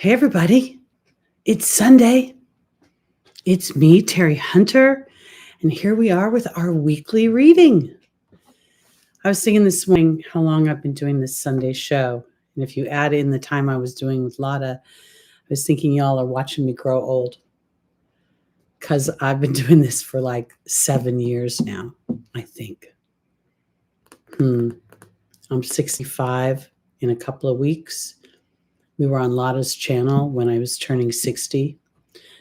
Hey, everybody. It's Sunday. It's me, Teri Hunter, and here we are with our weekly reading. I was thinking this morning how long I've been doing this Sunday show. And if you add in the time I was doing with Lotta, I was thinking y'all are watching me grow old because I've been doing this for like 7 years now, I think. I'm 65 in a couple of weeks. We were on Lotta's channel when I was turning 60.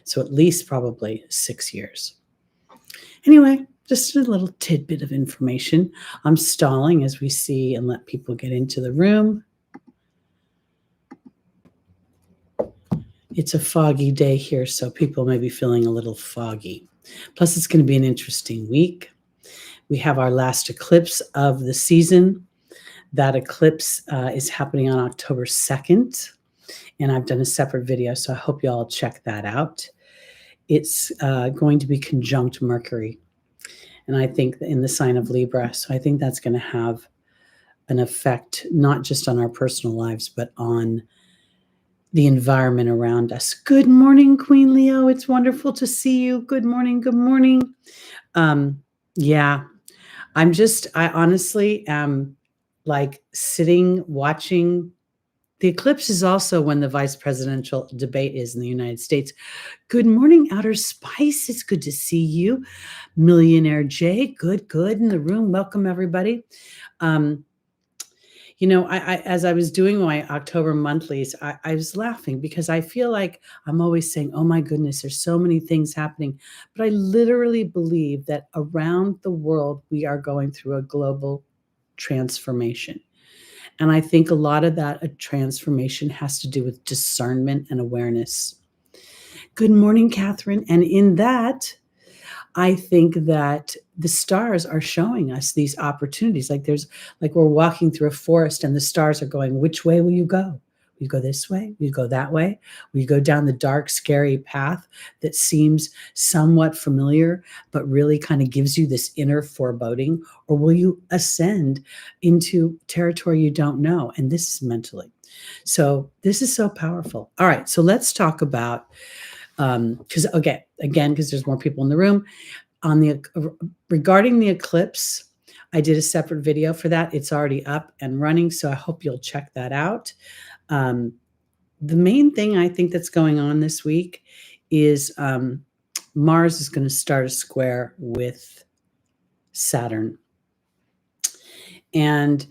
So at least probably 6 years. Anyway, just a little tidbit of information. I'm stalling as we see and let people get into the room. It's a foggy day here, so people may be feeling a little foggy. Plus, it's going to be an interesting week. We have our last eclipse of the season. That eclipse is happening on October 2nd. And I've done a separate video, so I hope you all check that out. It's going to be conjunct Mercury, and I think in the sign of Libra. So I think that's going to have an effect, not just on our personal lives, but on the environment around us. Good morning, Queen Leo. It's wonderful to see you. Good morning. Good morning. Yeah, I honestly am like sitting, watching. The eclipse is also when the vice presidential debate is in the United States. Good morning, Outer Spice. It's good to see you. Millionaire Jay, good in the room. Welcome, everybody. As I was doing my October monthlies, I was laughing because I feel like I'm always saying, oh my goodness, there's so many things happening. But I literally believe that around the world, we are going through a global transformation. And I think a lot of that transformation has to do with discernment and awareness. Good morning, Catherine. And in that, I think that the stars are showing us these opportunities. Like we're walking through a forest and the stars are going, which way will you go? Will you go this way? Will you go that way? Will you go down the dark, scary path that seems somewhat familiar, but really kind of gives you this inner foreboding? Or will you ascend into territory you don't know? And this is mentally. So this is so powerful. All right, so let's talk about, because there's more people in the room, regarding the eclipse. I did a separate video for that. It's already up and running, so I hope you'll check that out. The main thing I think that's going on this week is Mars is going to start a square with Saturn. And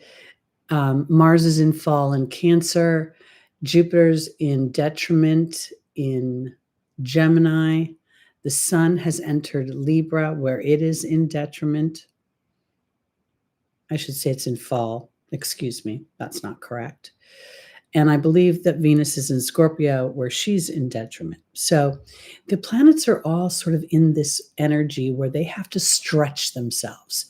Mars is in fall in Cancer. Jupiter's in detriment in Gemini. The Sun has entered Libra, where it is in detriment. I should say it's in fall. Excuse me, that's not correct. And I believe that Venus is in Scorpio, where she's in detriment. So the planets are all sort of in this energy where they have to stretch themselves.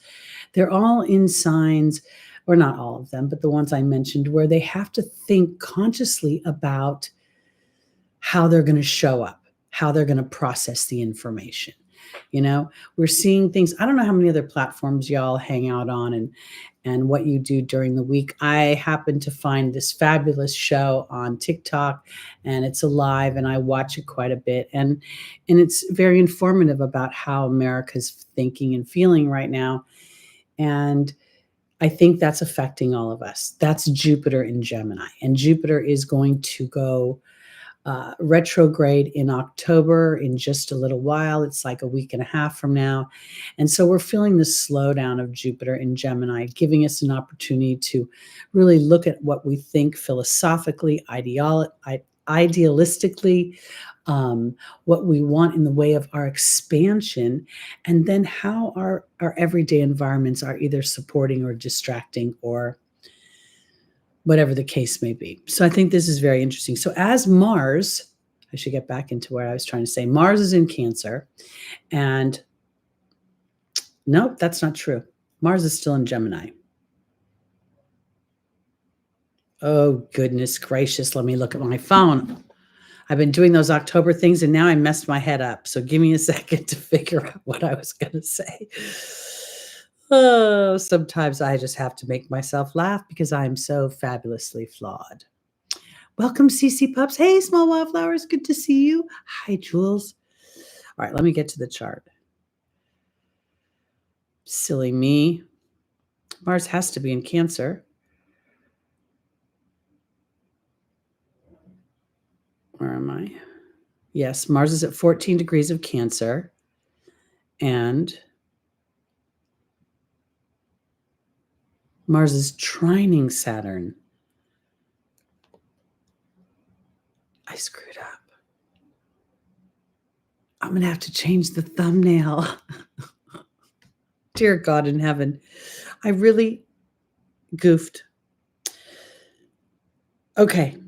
They're all in signs, or not all of them, but the ones I mentioned, where they have to think consciously about how they're going to show up, how they're going to process the information. We're seeing things. I don't know how many other platforms y'all hang out on and what you do during the week. I happen to find this fabulous show on TikTok, and it's alive, and I watch it quite a bit. And it's very informative about how America's thinking and feeling right now. And I think that's affecting all of us. That's Jupiter in Gemini. And Jupiter is going to go retrograde in October in just a little while. It's like a week and a half from now. And so we're feeling the slowdown of Jupiter in Gemini, giving us an opportunity to really look at what we think philosophically, idealistically, what we want in the way of our expansion, and then how our everyday environments are either supporting or distracting or whatever the case may be. So I think this is very interesting. So as Mars, I should get back into what I was trying to say. Mars is in Cancer, and nope, that's not true. Mars is still in Gemini. Oh, goodness gracious. Let me look at my phone. I've been doing those October things, and now I messed my head up. So give me a second to figure out what I was going to say. Oh, sometimes I just have to make myself laugh because I'm so fabulously flawed. Welcome, CC Pups. Hey, Small Wildflowers. Good to see you. Hi, Jules. All right, let me get to the chart. Silly me. Mars has to be in Cancer. Where am I? Yes, Mars is at 14 degrees of Cancer. And Mars is trining Saturn. I screwed up. I'm going to have to change the thumbnail. Dear God in heaven, I really goofed. Okay.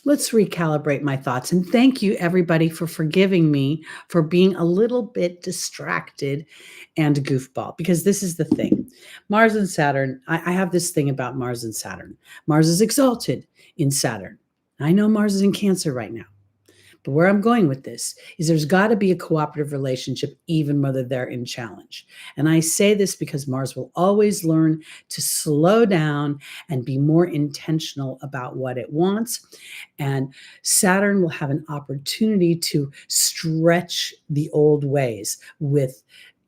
Let's recalibrate my thoughts. And thank you, everybody, for forgiving me for being a little bit distracted and goofball, because this is the thing. Mars and Saturn, I have this thing about Mars and Saturn. Mars is exalted in Saturn. I know Mars is in Cancer right now. But where I'm going with this is there's got to be a cooperative relationship, even whether they're in challenge. And I say this because Mars will always learn to slow down and be more intentional about what it wants. And Saturn will have an opportunity to stretch the old ways with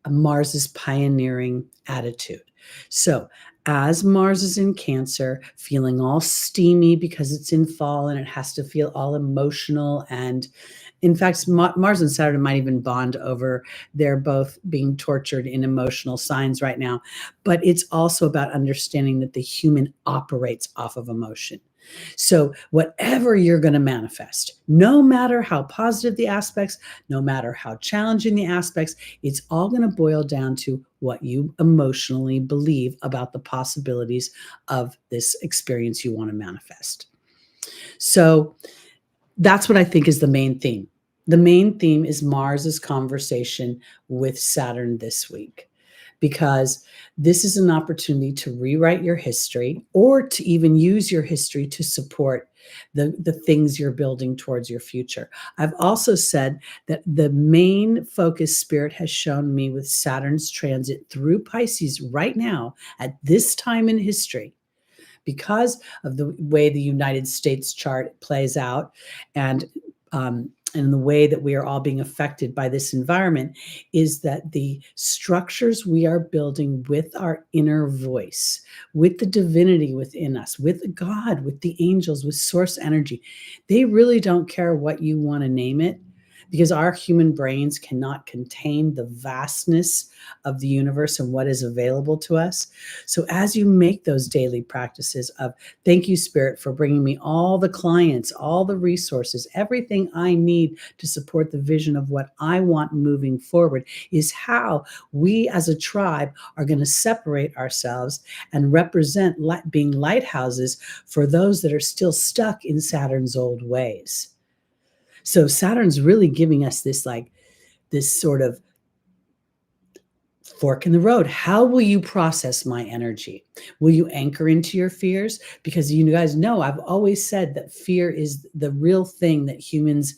Mars's pioneering attitude. So as Mars is in Cancer, feeling all steamy because it's in fall and it has to feel all emotional. And in fact, Mars and Saturn might even bond over they're both being tortured in emotional signs right now. But it's also about understanding that the human operates off of emotion. So whatever you're going to manifest, no matter how positive the aspects, no matter how challenging the aspects, it's all going to boil down to what you emotionally believe about the possibilities of this experience you want to manifest. So that's what I think is the main theme. The main theme is Mars's conversation with Saturn this week, because this is an opportunity to rewrite your history or to even use your history to support the things you're building towards your future. I've also said that the main focus Spirit has shown me with Saturn's transit through Pisces right now at this time in history, because of the way the United States chart plays out and the way that we are all being affected by this environment, is that the structures we are building with our inner voice, with the divinity within us, with God, with the angels, with source energy, they really don't care what you want to name it, because our human brains cannot contain the vastness of the universe and what is available to us. So as you make those daily practices of, thank you, Spirit, for bringing me all the clients, all the resources, everything I need to support the vision of what I want moving forward, is how we as a tribe are going to separate ourselves and represent being lighthouses for those that are still stuck in Saturn's old ways. So Saturn's really giving us this sort of fork in the road. How will you process my energy? Will you anchor into your fears? Because you guys know I've always said that fear is the real thing that humans,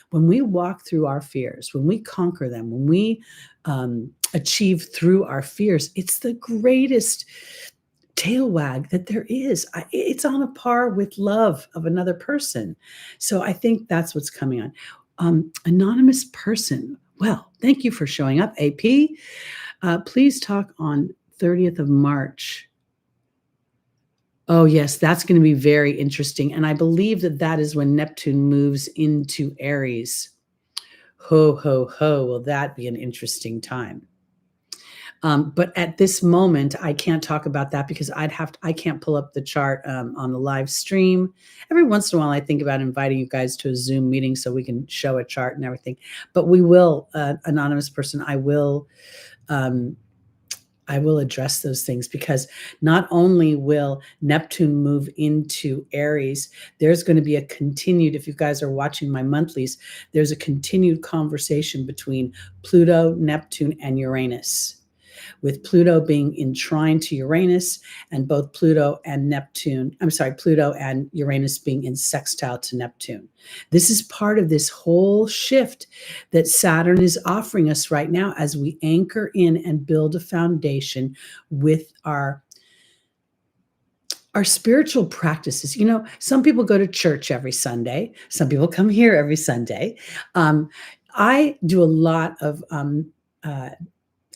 when we walk through our fears, when we conquer them, when we achieve through our fears, it's the greatest tail wag that there is. It's on a par with love of another person. So I think that's what's coming on. Anonymous person. Well, thank you for showing up, AP. Please talk on 30th of March. Oh, yes, that's going to be very interesting. And I believe that that is when Neptune moves into Aries. Ho, ho, ho. Will that be an interesting time? But at this moment, I can't talk about that because I can't pull up the chart on the live stream. Every once in a while, I think about inviting you guys to a Zoom meeting so we can show a chart and everything. But we will, anonymous person, I will address those things, because not only will Neptune move into Aries, there's going to be a continued, if you guys are watching my monthlies, there's a continued conversation between Pluto, Neptune, and Uranus, with Pluto being in trine to Uranus, and both Pluto and Uranus being in sextile to Neptune. This is part of this whole shift that Saturn is offering us right now as we anchor in and build a foundation with our our spiritual practices. You know, some people go to church every Sunday. Some people come here every Sunday. I do a lot of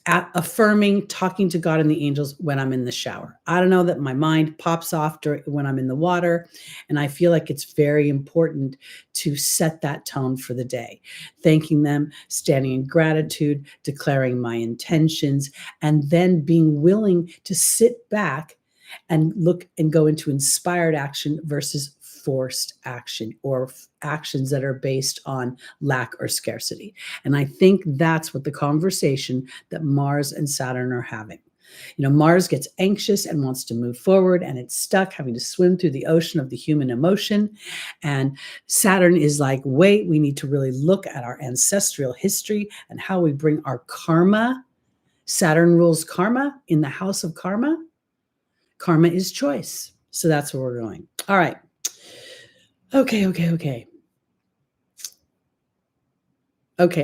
affirming, talking to God and the angels when I'm in the shower. I don't know, that my mind pops off when I'm in the water. And I feel like it's very important to set that tone for the day, thanking them, standing in gratitude, declaring my intentions, and then being willing to sit back and look and go into inspired action versus forced action, or actions that are based on lack or scarcity. And I think that's what the conversation that Mars and Saturn are having. You know, Mars gets anxious and wants to move forward, and it's stuck having to swim through the ocean of the human emotion. And Saturn is like, wait, we need to really look at our ancestral history and how we bring our karma. Saturn rules karma in the house of karma. Karma is choice. So that's where we're going. All right. Okay.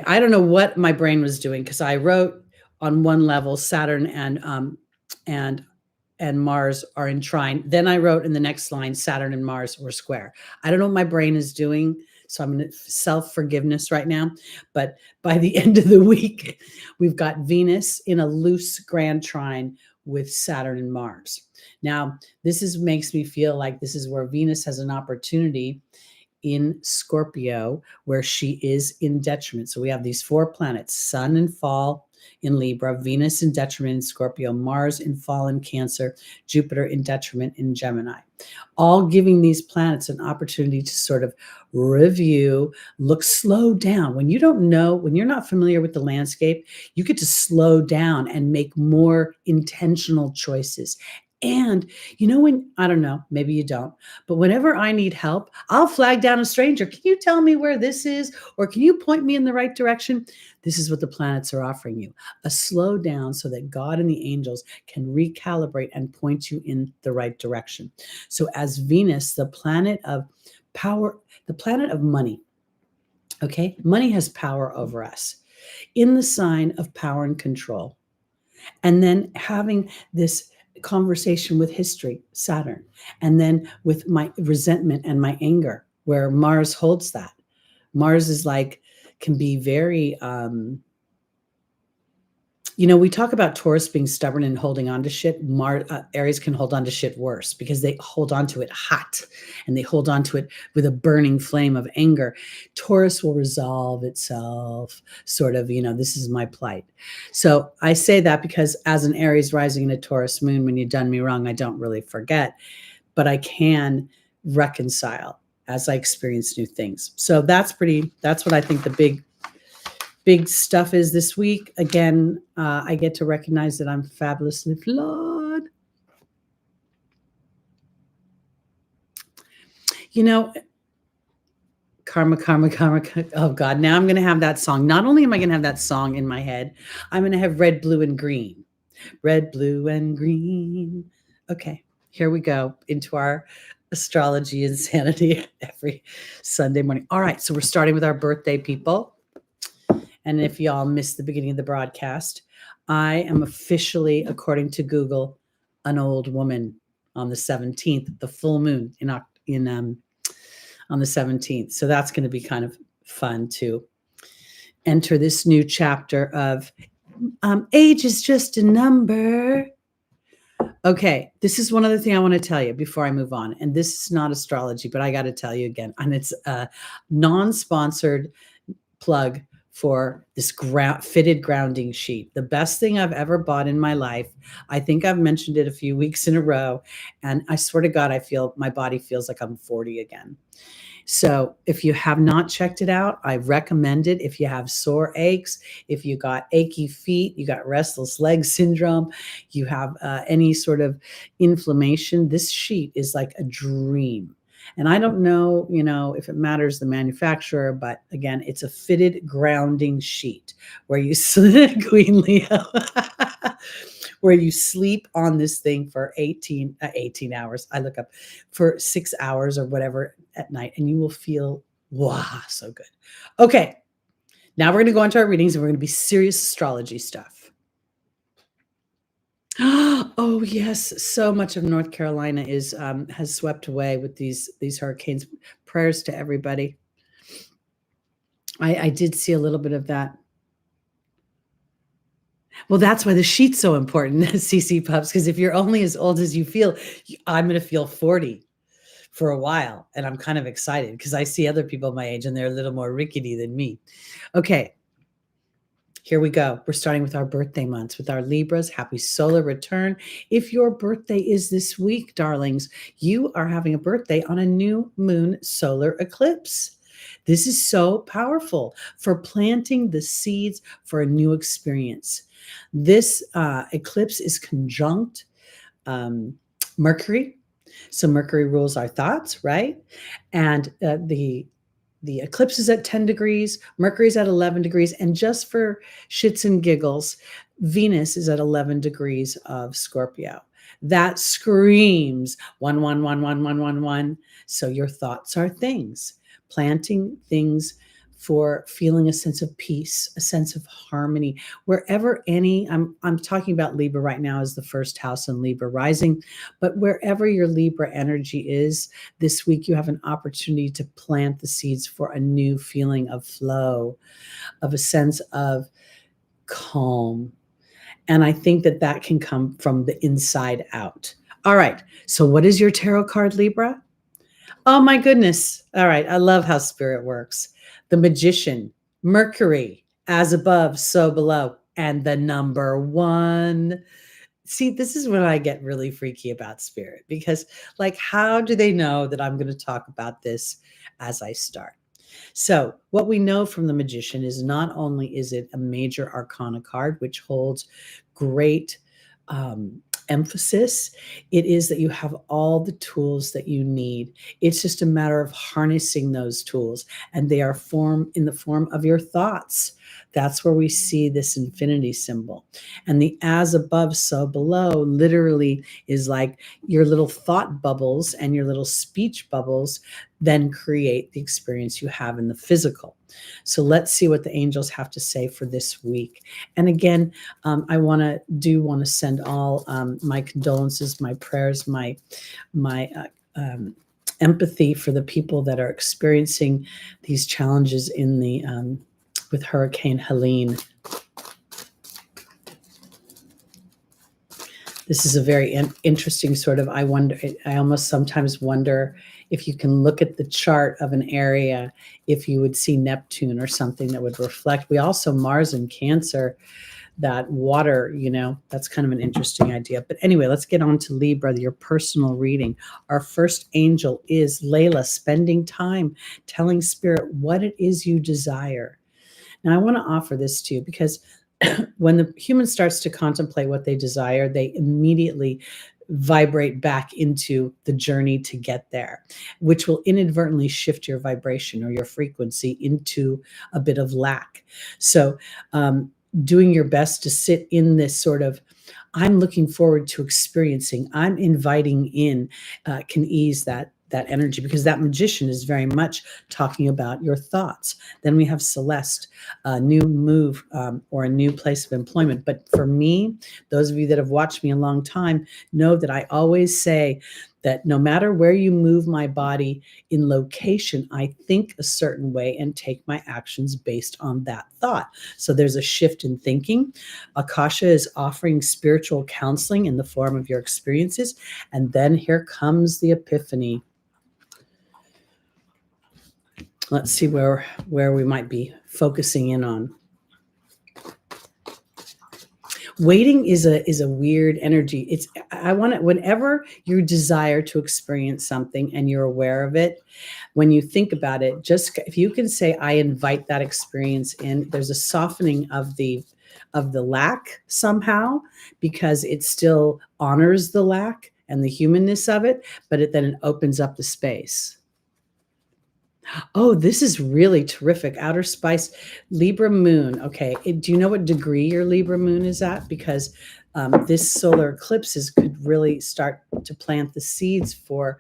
I don't know what my brain was doing, because I wrote on one level Saturn and Mars are in trine. Then I wrote in the next line Saturn and Mars were square. I don't know what my brain is doing, so I'm in self-forgiveness right now. But by the end of the week, we've got Venus in a loose grand trine with Saturn and Mars. Now, makes me feel like this is where Venus has an opportunity in Scorpio, where she is in detriment. So we have these 4 planets: Sun in fall in Libra, Venus in detriment in Scorpio, Mars in fall in Cancer, Jupiter in detriment in Gemini, all giving these planets an opportunity to sort of review, slow down. When you don't know, when you're not familiar with the landscape, you get to slow down and make more intentional choices. And you know, I don't know, maybe you don't, but whenever I need help, I'll flag down a stranger. Can you tell me where this is? Or can you point me in the right direction? This is what the planets are offering you: a slow down so that God and the angels can recalibrate and point you in the right direction. So as Venus, the planet of power, the planet of money, okay, money has power over us in the sign of power and control. And then having this conversation with history, Saturn, and then with my resentment and my anger, where Mars holds that. Mars is like, can be very, we talk about Taurus being stubborn and holding on to shit. Aries can hold on to shit worse, because they hold on to it hot and they hold on to it with a burning flame of anger. Taurus will resolve itself, sort of, this is my plight. So I say that because as an Aries rising in a Taurus moon, when you've done me wrong, I don't really forget, but I can reconcile as I experience new things. So that's what I think the big stuff is this week. Again, I get to recognize that I'm fabulously flawed. Karma. Oh God, now I'm going to have that song. Not only am I going to have that song in my head, I'm going to have red, blue, and green. Red, blue, and green. Okay, here we go into our astrology insanity every Sunday morning. All right, so we're starting with our birthday people. And if y'all missed the beginning of the broadcast, I am officially, according to Google, an old woman on the 17th, the full moon on the 17th. So that's going to be kind of fun to enter this new chapter of age is just a number. Okay, this is one other thing I want to tell you before I move on. And this is not astrology, but I got to tell you again. And it's a non-sponsored plug for this fitted grounding sheet. The best thing I've ever bought in my life. I think I've mentioned it a few weeks in a row. And I swear to God, my body feels like I'm 40 again. So if you have not checked it out, I recommend it. If you have sore aches, if you got achy feet, you got restless leg syndrome, you have any sort of inflammation, this sheet is like a dream. And I don't know, if it matters the manufacturer, but again, it's a fitted grounding sheet where you Queen Leo, where you sleep on this thing for 18 hours. I look up for 6 hours or whatever at night, and you will feel, wow, so good. Okay. Now we're going to go into our readings, and we're going to be serious astrology stuff. Oh yes, so much of North Carolina is has swept away with these hurricanes. Prayers to everybody. I did see a little bit of that. Well, that's why the sheet's so important, CC Pups, because if you're only as old as you feel, I'm going to feel 40 for a while. And I'm kind of excited because I see other people my age and they're a little more rickety than me. Okay, here we go. We're starting with our birthday months with our Libras. Happy solar return. If your birthday is this week, darlings, you are having a birthday on a new moon solar eclipse. This is so powerful for planting the seeds for a new experience. This eclipse is conjunct Mercury. So Mercury rules our thoughts, right? And the eclipse is at 10 degrees, Mercury's at 11 degrees, and just for shits and giggles, Venus is at 11 degrees of Scorpio. That screams 1, 1, 1, 1, 1, 1, 1. So your thoughts are things, planting things for feeling a sense of peace, a sense of harmony, wherever I'm talking about Libra right now as the first house in Libra rising, but wherever your Libra energy is, this week you have an opportunity to plant the seeds for a new feeling of flow, of a sense of calm. And I think that that can come from the inside out. All right. So what is your tarot card, Libra? Oh my goodness. All right. I love how spirit works. The Magician, Mercury, as above, so below, and the number one. See, this is when I get really freaky about spirit because, like, how do they know that I'm going to talk about this as I start? So, what we know from the Magician is not only is it a major arcana card, which holds great emphasis, it is that you have all the tools that you need. It's just a matter of harnessing those tools, and they are in the form of your thoughts. That's where we see this infinity symbol. And the as above, so below literally is like your little thought bubbles and your little speech bubbles then create the experience you have in the physical. So let's see what the angels have to say for this week. And again, I want to send all my condolences, my prayers, my empathy for the people that are experiencing these challenges in the with Hurricane Helene. This is a very interesting sort of, I almost sometimes wonder if you can look at the chart of an area, if you would see Neptune or something that would reflect. We also, Mars in Cancer, that water, that's kind of an interesting idea. But anyway, let's get on to Libra, your personal reading. Our first angel is Layla, spending time telling spirit what it is you desire. Now, I want to offer this to you because when the human starts to contemplate what they desire, they immediately vibrate back into the journey to get there, which will inadvertently shift your vibration or your frequency into a bit of lack. So, doing your best to sit in this sort of, I'm looking forward to experiencing, I'm inviting in, can ease that energy, because that Magician is very much talking about your thoughts. Then we have Celeste, a new move or a new place of employment. But for me, those of you that have watched me a long time know that I always say that no matter where you move my body in location, I think a certain way and take my actions based on that thought. So there's a shift in thinking. Akasha is offering spiritual counseling in the form of your experiences. And then here comes the epiphany. Let's see where we might be focusing in on. Waiting is a weird energy. I want it whenever you desire to experience something and you're aware of it. When you think about it, just if you can say, I invite that experience in, there's a softening of the lack somehow, because it still honors the lack and the humanness of it, but then it opens up the space. Oh, this is really terrific. Outer Spice, Libra moon. Okay. Do you know what degree your Libra moon is at? Because this solar eclipse could really start to plant the seeds for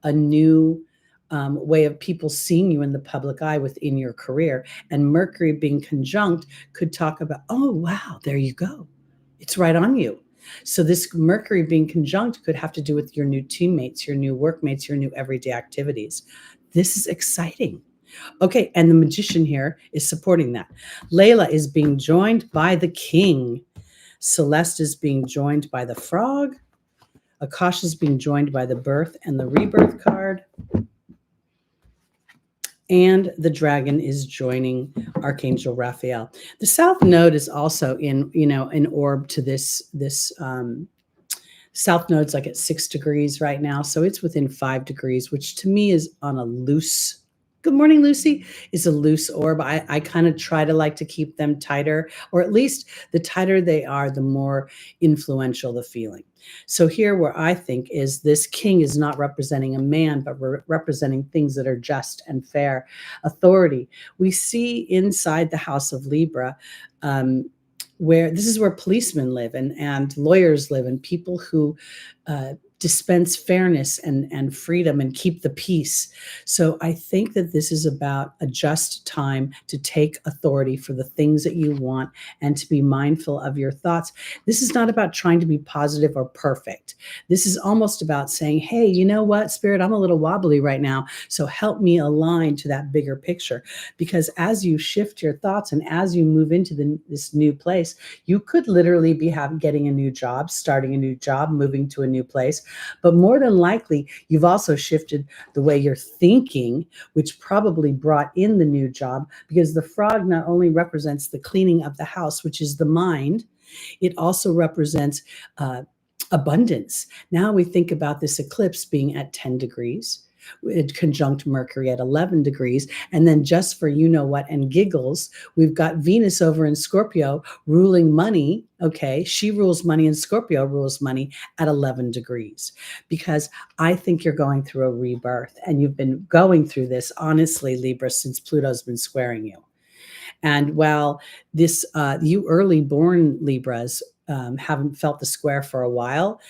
a new way of people seeing you in the public eye within your career. And Mercury being conjunct could talk about, oh, wow, there you go. It's right on you. So this Mercury being conjunct could have to do with your new teammates, your new workmates, your new everyday activities. This is exciting. Okay, and the Magician here is supporting that. Layla is being joined by the King. Celeste is being joined by the Frog. Akash is being joined by the Birth and the Rebirth card. And the Dragon is joining Archangel Raphael. The South Node is also in, an orb to this South Node's like at 6 degrees right now. So it's within 5 degrees, which to me is on a loose, good morning, Lucy, is a loose orb. I kind of try to like to keep them tighter, or at least the tighter they are, the more influential the feeling. So here where I think is this King is not representing a man, but representing things that are just and fair. Authority. We see inside the house of Libra, where this is where policemen live and lawyers live and people who dispense fairness and freedom and keep the peace. So I think that this is about a just time to take authority for the things that you want and to be mindful of your thoughts. This is not about trying to be positive or perfect. This is almost about saying, hey, you know what, Spirit, I'm a little wobbly right now, so help me align to that bigger picture. Because as you shift your thoughts and as you move into this new place, you could literally be getting a new job, starting a new job, moving to a new place. But more than likely, you've also shifted the way you're thinking, which probably brought in the new job, because the Frog not only represents the cleaning of the house, which is the mind, it also represents abundance. Now we think about this eclipse being at 10 degrees. Conjunct Mercury at 11 degrees. And then just for you know what and giggles, we've got Venus over in Scorpio ruling money. Okay, she rules money and Scorpio rules money at 11 degrees. Because I think you're going through a rebirth, and you've been going through this, honestly, Libra, since Pluto's been squaring you. And while this, you early born Libras haven't felt the square for a while,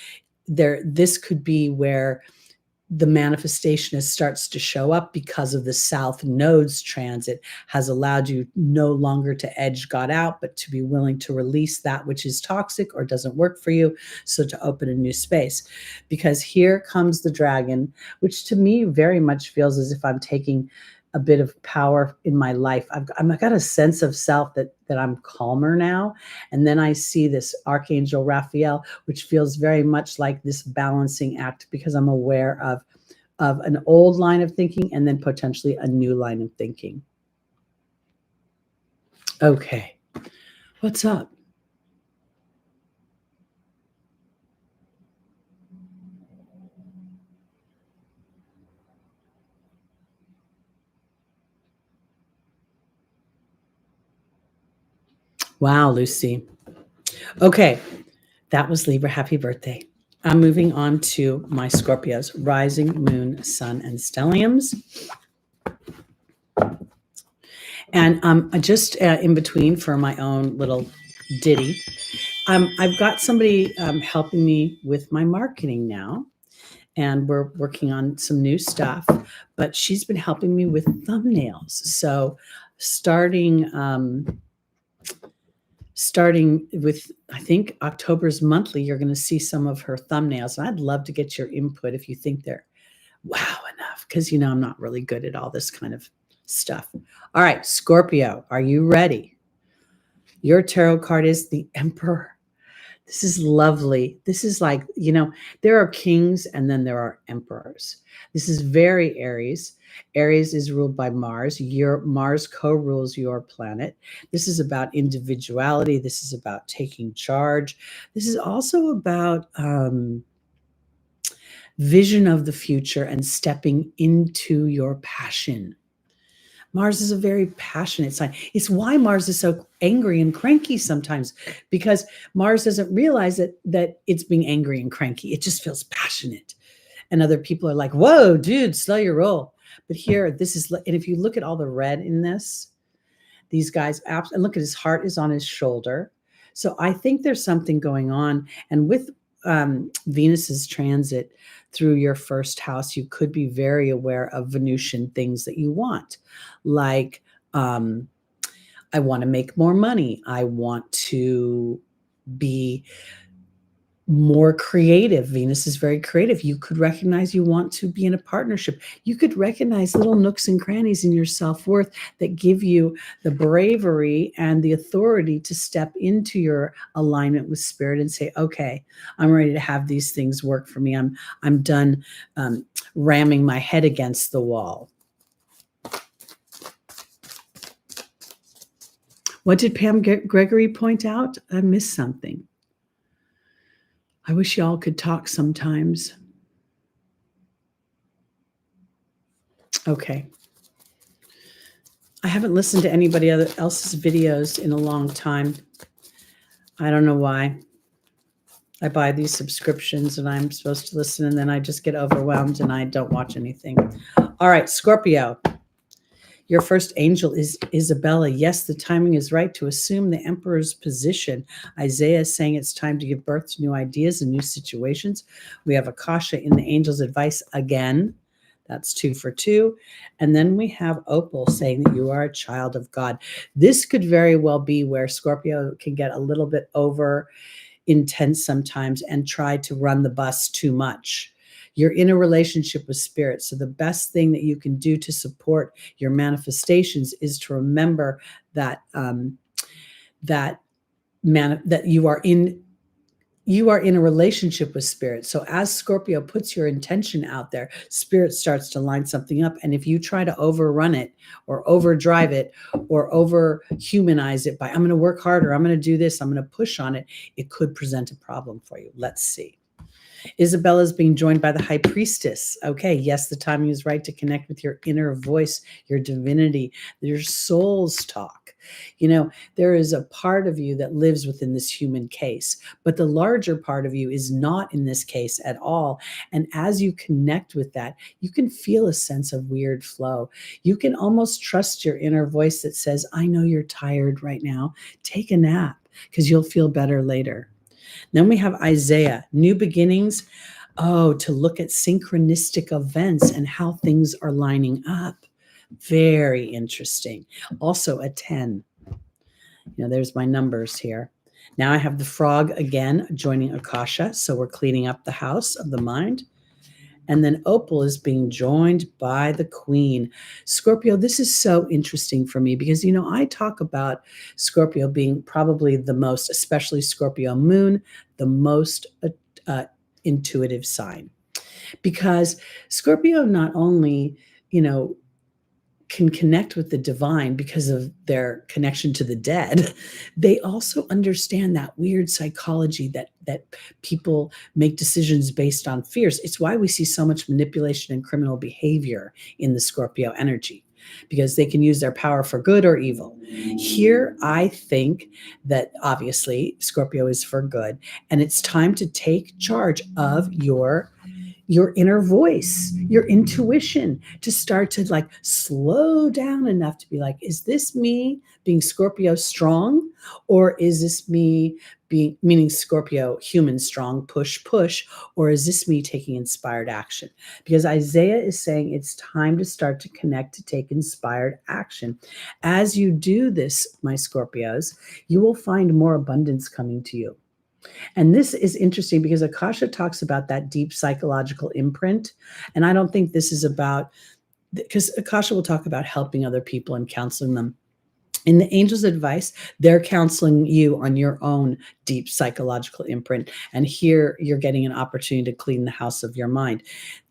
this could be where the manifestation starts to show up because of the South Node's transit has allowed you no longer to edge God out, but to be willing to release that which is toxic or doesn't work for you. So to open a new space, because here comes the Dragon, which to me very much feels as if I'm taking a bit of power in my life. I've got a sense of self that I'm calmer now. And then I see this Archangel Raphael, which feels very much like this balancing act, because I'm aware of an old line of thinking and then potentially a new line of thinking. Okay, what's up? Wow, Lucy. Okay, that was Libra. Happy birthday. I'm moving on to my Scorpios, rising, moon, sun, and stelliums. And just in between for my own little ditty, I've got somebody helping me with my marketing now, and we're working on some new stuff, but she's been helping me with thumbnails. So starting with, I think, October's monthly, you're going to see some of her thumbnails. And I'd love to get your input if you think they're wow enough, because, I'm not really good at all this kind of stuff. All right, Scorpio, are you ready? Your tarot card is the Emperor. This is lovely. This is like, there are kings and then there are emperors. This is very Aries. Aries is ruled by Mars. Mars co-rules your planet. This is about individuality. This is about taking charge. This is also about vision of the future and stepping into your passion. Mars is a very passionate sign. It's why Mars is so angry and cranky sometimes, because Mars doesn't realize that it's being angry and cranky. It just feels passionate. And other people are like, whoa, dude, slow your roll. But here, and if you look at all the red in this, these guys, and look at his heart is on his shoulder. So I think there's something going on. And with Venus's transit through your first house, you could be very aware of Venusian things that you want, like I want to make more money. I want to be more creative. Venus is very creative. You could recognize you want to be in a partnership. You could recognize little nooks and crannies in your self-worth that give you the bravery and the authority to step into your alignment with spirit and say, okay, I'm ready to have these things work for me. I'm done ramming my head against the wall. What did Pam Gregory point out? I missed something. I wish y'all could talk sometimes. Okay. I haven't listened to anybody else's videos in a long time. I don't know why. I buy these subscriptions and I'm supposed to listen, and then I just get overwhelmed and I don't watch anything. All right, Scorpio. Your first angel is Isabella. Yes, the timing is right to assume the emperor's position. Isaiah is saying it's time to give birth to new ideas and new situations. We have Akasha in the angel's advice again. That's 2 for 2. And then we have Opal saying that you are a child of God. This could very well be where Scorpio can get a little bit over intense sometimes and try to run the bus too much. You're in a relationship with spirit. So the best thing that you can do to support your manifestations is to remember that that you are in a relationship with spirit. So as Scorpio puts your intention out there, spirit starts to line something up. And if you try to overrun it or overdrive it or overhumanize it by, I'm going to work harder, I'm going to do this, I'm going to push on it, it could present a problem for you. Let's see. Isabella is being joined by the high priestess. Okay, yes, the timing is right to connect with your inner voice, your divinity, your soul's talk. You know, there is a part of you that lives within this human case, but the larger part of you is not in this case at all. And as you connect with that, you can feel a sense of weird flow. You can almost trust your inner voice that says, I know you're tired right now. Take a nap because you'll feel better later. Then we have Isaiah, new beginnings. Oh, to look at synchronistic events and how things are lining up. Very interesting. Also a 10. There's my numbers here. Now I have the frog again joining Akasha. So we're cleaning up the house of the mind. And then Opal is being joined by the Queen. Scorpio, this is so interesting for me because, I talk about Scorpio being probably the most, especially Scorpio moon, the most intuitive sign. Because Scorpio not only, can connect with the divine because of their connection to the dead, they also understand that weird psychology that people make decisions based on fears. It's why we see so much manipulation and criminal behavior in the Scorpio energy, because they can use their power for good or evil. Here, I think that obviously Scorpio is for good, and it's time to take charge of your inner voice, your intuition, to start to slow down enough to be like, is this me being Scorpio strong? Or is this me meaning Scorpio human strong, push, or is this me taking inspired action? Because Isaiah is saying it's time to start to connect, to take inspired action. As you do this, my Scorpios, you will find more abundance coming to you. And this is interesting because Akasha talks about that deep psychological imprint. And I don't think this is about, because Akasha will talk about helping other people and counseling them. In the angel's advice, they're counseling you on your own deep psychological imprint. And here you're getting an opportunity to clean the house of your mind.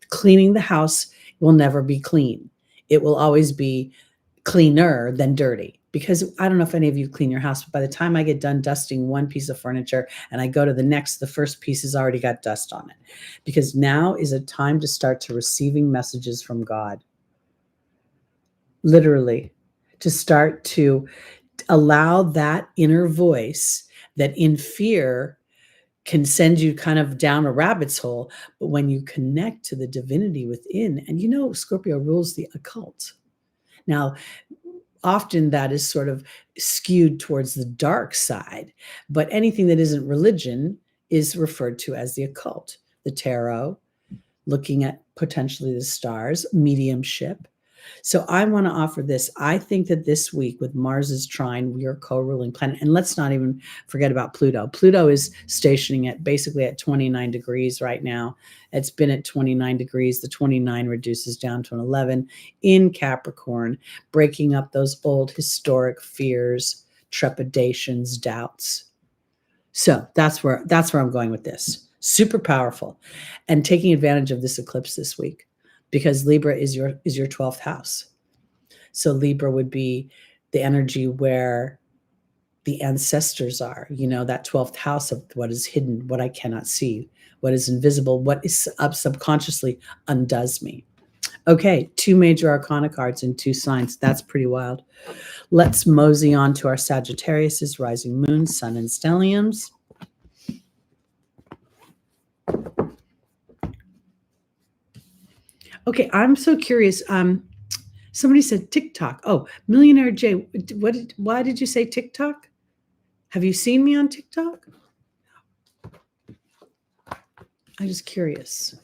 Cleaning the house will never be clean. It will always be cleaner than dirty. Because I don't know if any of you clean your house, but by the time I get done dusting one piece of furniture and I go to the next, the first piece has already got dust on it. Because now is a time to start to receiving messages from God. Literally, to start to allow that inner voice that in fear can send you kind of down a rabbit's hole. But when you connect to the divinity within, and Scorpio rules the occult. Now, often that is sort of skewed towards the dark side, but anything that isn't religion is referred to as the occult. The tarot, looking at potentially the stars, mediumship. So I want to offer this. I think that this week with Mars's trine, we are co-ruling planet. And let's not even forget about Pluto. Pluto is stationing at basically at 29 degrees right now. It's been at 29 degrees. The 29 reduces down to an 11 in Capricorn, breaking up those old historic fears, trepidations, doubts. So that's where I'm going with this. Super powerful, and taking advantage of this eclipse this week, because Libra is your 12th house. So Libra would be the energy where the ancestors are, that 12th house of what is hidden, what I cannot see, what is invisible, what is up subconsciously undoes me. Okay, 2 major arcana cards in 2 signs. That's pretty wild. Let's mosey on to our Sagittarius, rising moon, sun, and stelliums. Okay, I'm so curious. Somebody said TikTok. Oh, Millionaire Jay, why did you say TikTok? Have you seen me on TikTok? I'm just curious.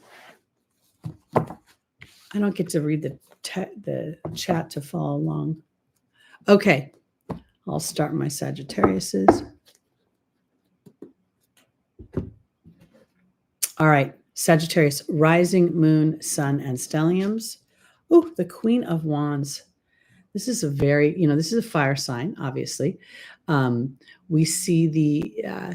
I don't get to read the chat to follow along. Okay, I'll start my Sagittariuses. All right, Sagittarius, rising moon, sun, and stelliums. Oh, the Queen of Wands. This is a very, this is a fire sign, obviously. We see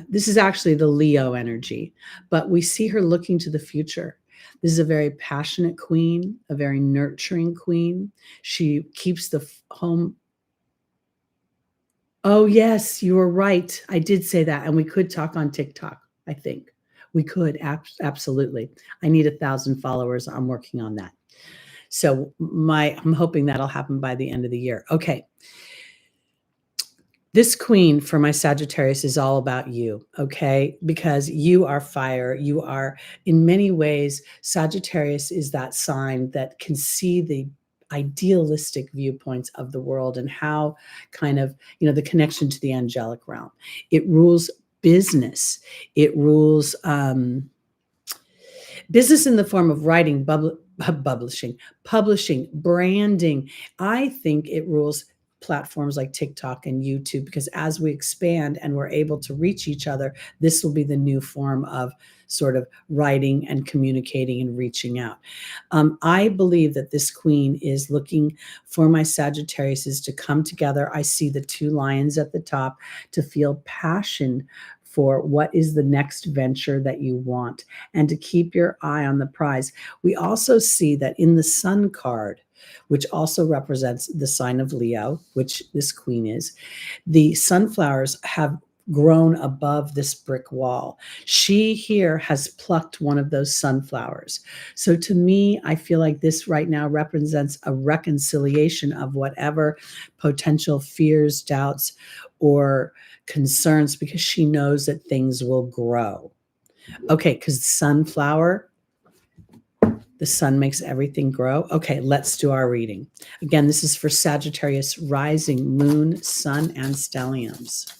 this is actually the Leo energy, but we see her looking to the future. This is a very passionate queen, a very nurturing queen. She keeps the home. Oh, yes, you were right. I did say that. And we could talk on TikTok, I think. We could, absolutely. I need 1,000 followers. I'm working on that. So I'm hoping that'll happen by the end of the year. Okay. This queen for my Sagittarius is all about you, okay? Because you are fire. You are, in many ways, Sagittarius is that sign that can see the idealistic viewpoints of the world and how kind of, the connection to the angelic realm. It rules business. It rules business in the form of writing, publishing, branding. I think it rules platforms like TikTok and YouTube, because as we expand and we're able to reach each other, this will be the new form of sort of writing and communicating and reaching out. I believe that this queen is looking for my Sagittariuses to come together. I see the 2 lions at the top, to feel passion for what is the next venture that you want, and to keep your eye on the prize. We also see that in the Sun card, which also represents the sign of Leo, which this queen is, the sunflowers have grown above this brick wall. She here has plucked one of those sunflowers. So to me, I feel like this right now represents a reconciliation of whatever potential fears, doubts, or concerns, because she knows that things will grow. Okay, because sunflower, the sun makes everything grow. Okay, let's do our reading. Again, this is for Sagittarius, rising, moon, sun, and stelliums.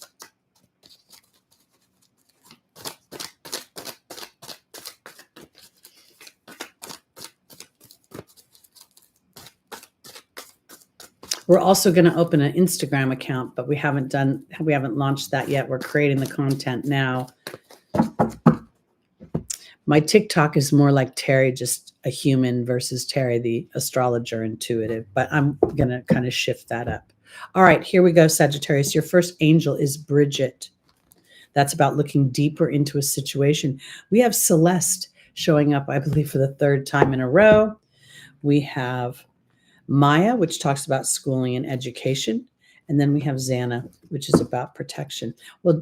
We're also going to open an Instagram account, but we haven't launched that yet. We're creating the content now. My TikTok is more like Teri, just a human, versus Teri, the astrologer intuitive, but I'm going to kind of shift that up. All right, here we go, Sagittarius. Your first angel is Bridget. That's about looking deeper into a situation. We have Celeste showing up, I believe, for the 3rd time in a row. We have Maya, which talks about schooling and education. And then we have Xana, which is about protection. Well,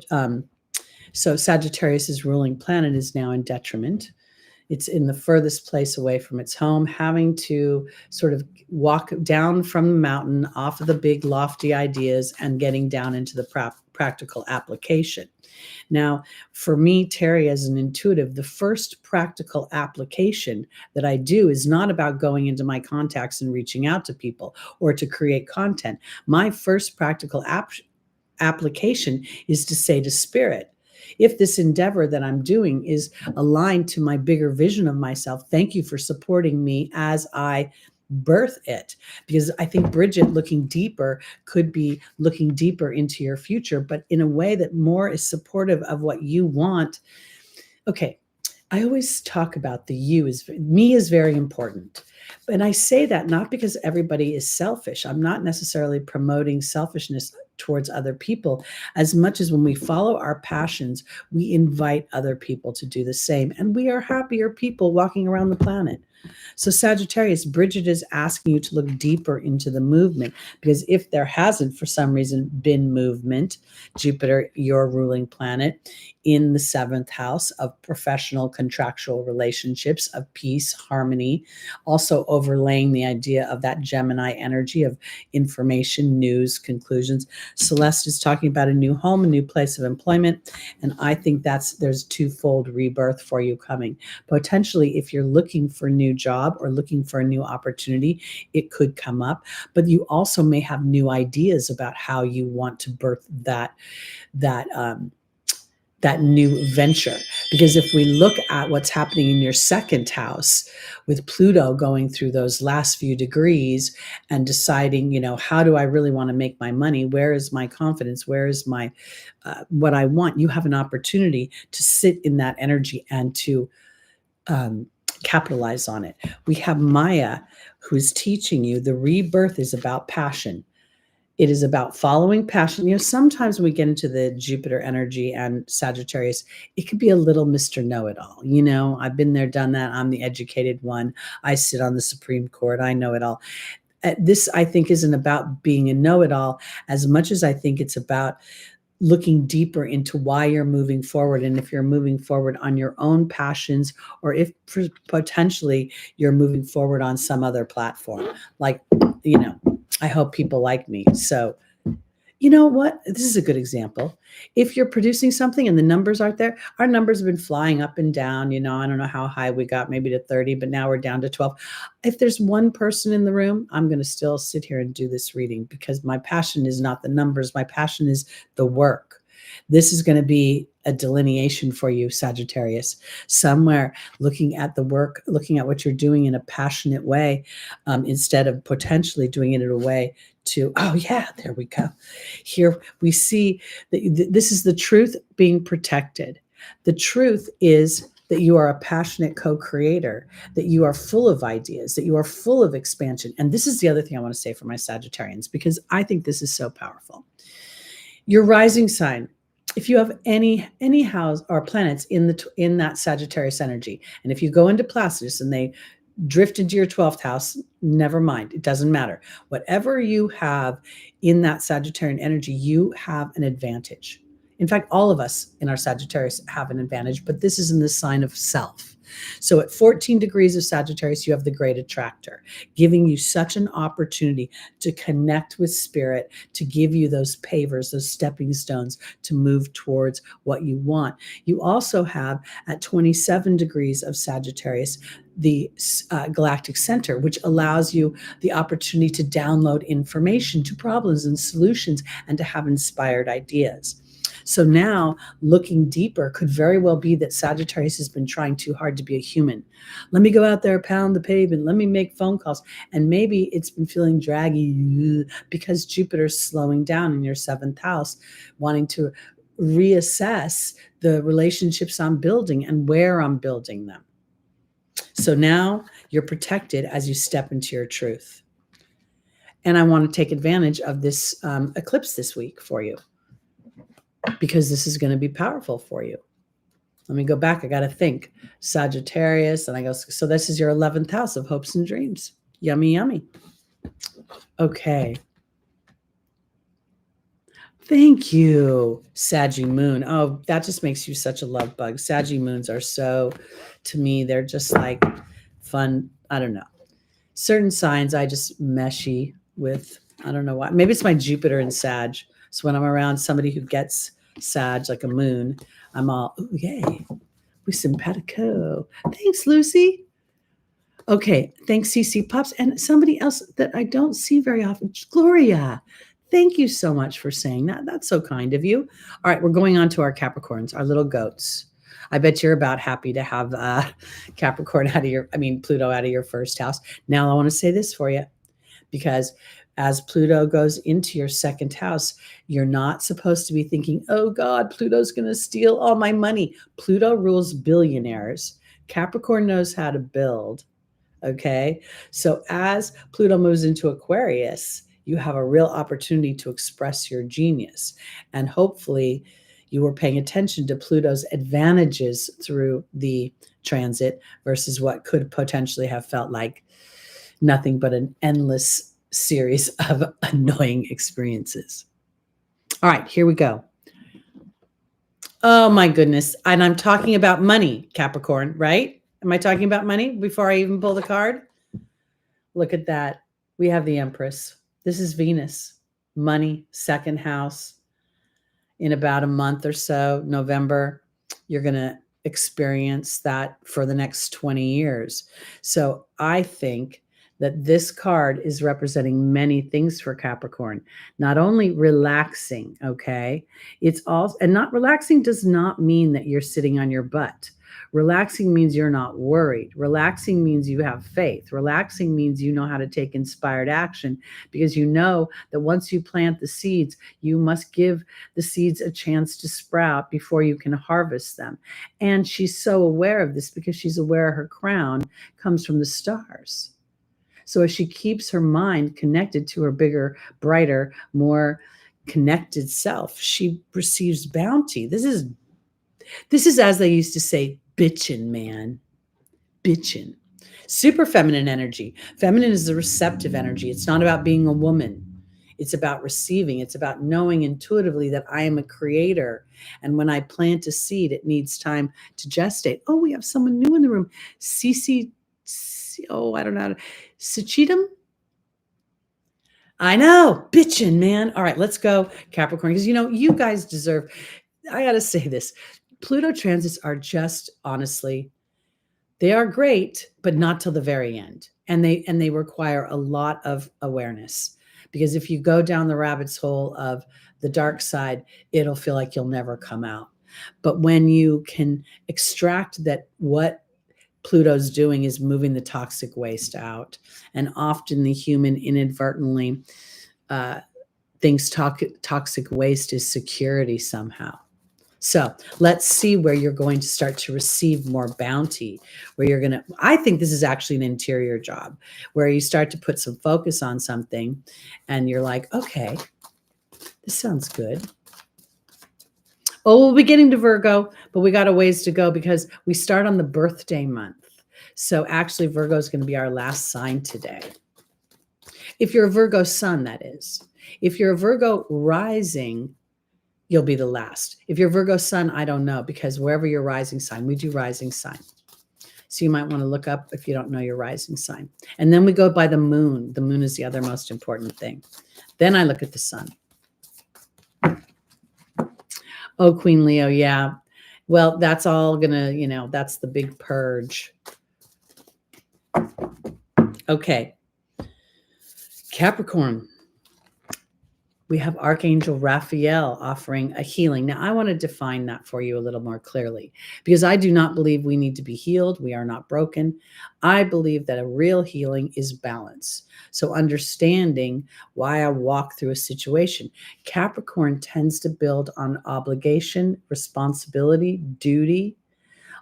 so Sagittarius's ruling planet is now in detriment. It's in the furthest place away from its home, having to sort of walk down from the mountain, off of the big lofty ideas, and getting down into the practical application. Now, for me, Teri, as an intuitive, the first practical application that I do is not about going into my contacts and reaching out to people or to create content. My first practical application is to say to Spirit, if this endeavor that I'm doing is aligned to my bigger vision of myself, thank you for supporting me as I birth it. Because I think Bridget looking deeper could be looking deeper into your future, but in a way that more is supportive of what you want. Okay, I always talk about the you is me is very important. And I say that not because everybody is selfish. I'm not necessarily promoting selfishness towards other people as much as when we follow our passions, we invite other people to do the same. And we are happier people walking around the planet. So Sagittarius, Bridget is asking you to look deeper into the movement, because if there hasn't for some reason been movement, Jupiter, your ruling planet, in the 7th house of professional contractual relationships, of peace, harmony, also overlaying the idea of that Gemini energy of information, news, conclusions. Celeste is talking about a new home, a new place of employment. And I think there's twofold rebirth for you coming. Potentially, if you're looking for a new job or looking for a new opportunity, it could come up. But you also may have new ideas about how you want to birth that new venture. Because if we look at what's happening in your 2nd house with Pluto going through those last few degrees and deciding, how do I really want to make my money? Where is my confidence? Where is my what I want? You have an opportunity to sit in that energy and to capitalize on it. We have Maya, who's teaching you the rebirth is about passion. It is about following passion. Sometimes when we get into the Jupiter energy and Sagittarius, it could be a little Mr. Know-it-all. I've been there, done that. I'm the educated one. I sit on the Supreme Court. I know it all. This, I think, isn't about being a know-it-all as much as I think it's about looking deeper into why you're moving forward, and if you're moving forward on your own passions, or if potentially you're moving forward on some other platform. Like, I hope people like me. So, you know what? This is a good example. If you're producing something and the numbers aren't there, our numbers have been flying up and down. I don't know how high we got, maybe to 30, but now we're down to 12. If there's one person in the room, I'm going to still sit here and do this reading, because my passion is not the numbers. My passion is the work. This is going to be a delineation for you, Sagittarius, somewhere looking at the work, looking at what you're doing in a passionate way, instead of potentially doing it in a way to, oh yeah, there we go. Here we see that this is the truth being protected. The truth is that you are a passionate co-creator, that you are full of ideas, that you are full of expansion. And this is the other thing I want to say for my Sagittarians, because I think this is so powerful. Your rising sign, if you have any house or planets in that Sagittarius energy, and if you go into Placidus and they drift into your 12th house, never mind. It doesn't matter. Whatever you have in that Sagittarian energy, you have an advantage. In fact, all of us in our Sagittarius have an advantage, but this is in the sign of self. So at 14 degrees of Sagittarius, you have the great attractor, giving you such an opportunity to connect with spirit, to give you those pavers, those stepping stones to move towards what you want. You also have at 27 degrees of Sagittarius, the galactic center, which allows you the opportunity to download information to problems and solutions and to have inspired ideas. So now looking deeper could very well be that Sagittarius has been trying too hard to be a human. Let me go out there, pound the pavement. Let me make phone calls. And maybe it's been feeling draggy because Jupiter's slowing down in your 7th house, wanting to reassess the relationships I'm building and where I'm building them. So now you're protected as you step into your truth. And I want to take advantage of this eclipse this week for you, because this is going to be powerful for you. Let me go back. I got to think. Sagittarius. And I go, so this is your 11th house of hopes and dreams. Yummy, yummy. Okay. Thank you, Saggy Moon. Oh, that just makes you such a love bug. Saggy Moons are so, to me, they're just like fun. I don't know. Certain signs I just meshy with. I don't know why. Maybe it's my Jupiter in Sag. So when I'm around somebody who gets Sag, like a moon, I'm all, ooh, yay. We simpatico. Thanks, Lucy. Okay. Thanks, CC Pops. And somebody else that I don't see very often, Gloria. Thank you so much for saying that. That's so kind of you. All right, we're going on to our Capricorns, our little goats. I bet you're about happy to have Pluto out of your first house. Now I want to say this for you, because as Pluto goes into your second house, you're not supposed to be thinking, oh God, Pluto's going to steal all my money. Pluto rules billionaires. Capricorn knows how to build. Okay. So as Pluto moves into Aquarius, you have a real opportunity to express your genius. And hopefully you were paying attention to Pluto's advantages through the transit versus what could potentially have felt like nothing but an endless series of annoying experiences. All right, here we go. Oh my goodness. And I'm talking about money, Capricorn, right? Am I talking about money before I even pull the card? Look at that. We have the Empress. This is Venus. Money, second house. In about a month or so, November, you're going to experience that for the next 20 years. So I think that this card is representing many things for Capricorn. Not only relaxing, okay? It's also, and not relaxing does not mean that you're sitting on your butt. Relaxing means you're not worried. Relaxing means you have faith. Relaxing means you know how to take inspired action, because you know that once you plant the seeds, you must give the seeds a chance to sprout before you can harvest them. And she's so aware of this because she's aware her crown comes from the stars. So as she keeps her mind connected to her bigger, brighter, more connected self, she receives bounty. This is, as they used to say, bitchin', man. Bitchin'. Super feminine energy. Feminine is the receptive energy. It's not about being a woman. It's about receiving. It's about knowing intuitively that I am a creator. And when I plant a seed, it needs time to gestate. Oh, we have someone new in the room. Cece, I don't know. Sachitam? I know. Bitchin', man. All right, let's go, Capricorn. Because, you guys deserve, I got to say this. Pluto transits are just, honestly, they are great, but not till the very end. And they require a lot of awareness, because if you go down the rabbit's hole of the dark side, it'll feel like you'll never come out. But when you can extract that what Pluto's doing is moving the toxic waste out, and often the human inadvertently thinks toxic waste is security somehow. So let's see where you're going to start to receive more bounty, where I think this is actually an interior job, where you start to put some focus on something and you're like, okay, this sounds good. Oh, we'll be getting to Virgo, but we got a ways to go because we start on the birthday month. So actually Virgo is going to be our last sign today. If you're a Virgo sun, that is. If you're a Virgo rising, you'll be the last. If you're Virgo sun, I don't know, because wherever your rising sign, we do rising sign. So you might want to look up if you don't know your rising sign. And then we go by the moon. The moon is the other most important thing. Then I look at the sun. Oh, Queen Leo, yeah. Well, that's all gonna, that's the big purge. Okay. Capricorn. We have Archangel Raphael offering a healing. Now, I want to define that for you a little more clearly, because I do not believe we need to be healed. We are not broken. I believe that a real healing is balance. So understanding why I walk through a situation. Capricorn tends to build on obligation, responsibility, duty,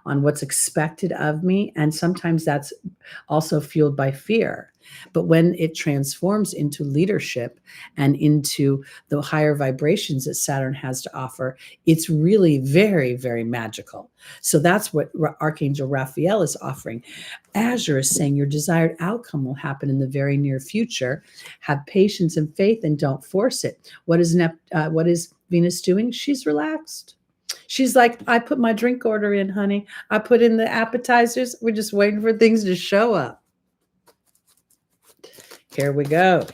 on what's expected of me. And sometimes that's also fueled by fear. But when it transforms into leadership and into the higher vibrations that Saturn has to offer, it's really very, very magical. So that's what Archangel Raphael is offering. Azure is saying your desired outcome will happen in the very near future. Have patience and faith and don't force it. What is Venus doing? She's relaxed. She's like, I put my drink order in, honey. I put in the appetizers. We're just waiting for things to show up. Here we go.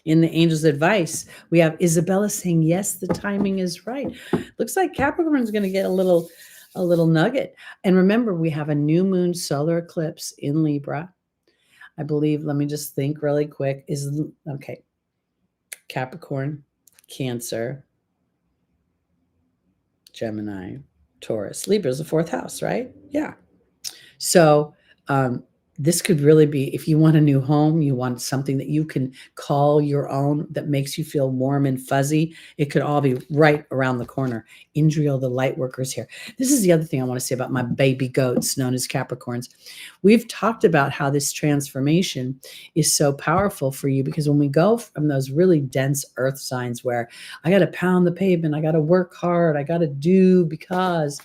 In the angel's advice, we have Isabella saying, yes, the timing is right. Looks like Capricorn's going to get a little nugget. And remember, we have a new moon solar eclipse in Libra. I believe, let me just think really quick. Okay. Capricorn, Cancer, Gemini, Taurus. Libra is the fourth house, right? Yeah. So this could really be, if you want a new home, you want something that you can call your own, that makes you feel warm and fuzzy, it could all be right around the corner. Indriel, the light workers here. This is the other thing I want to say about my baby goats known as Capricorns. We've talked about how this transformation is so powerful for you, because when we go from those really dense earth signs where I got to pound the pavement, I got to work hard, I got to do because...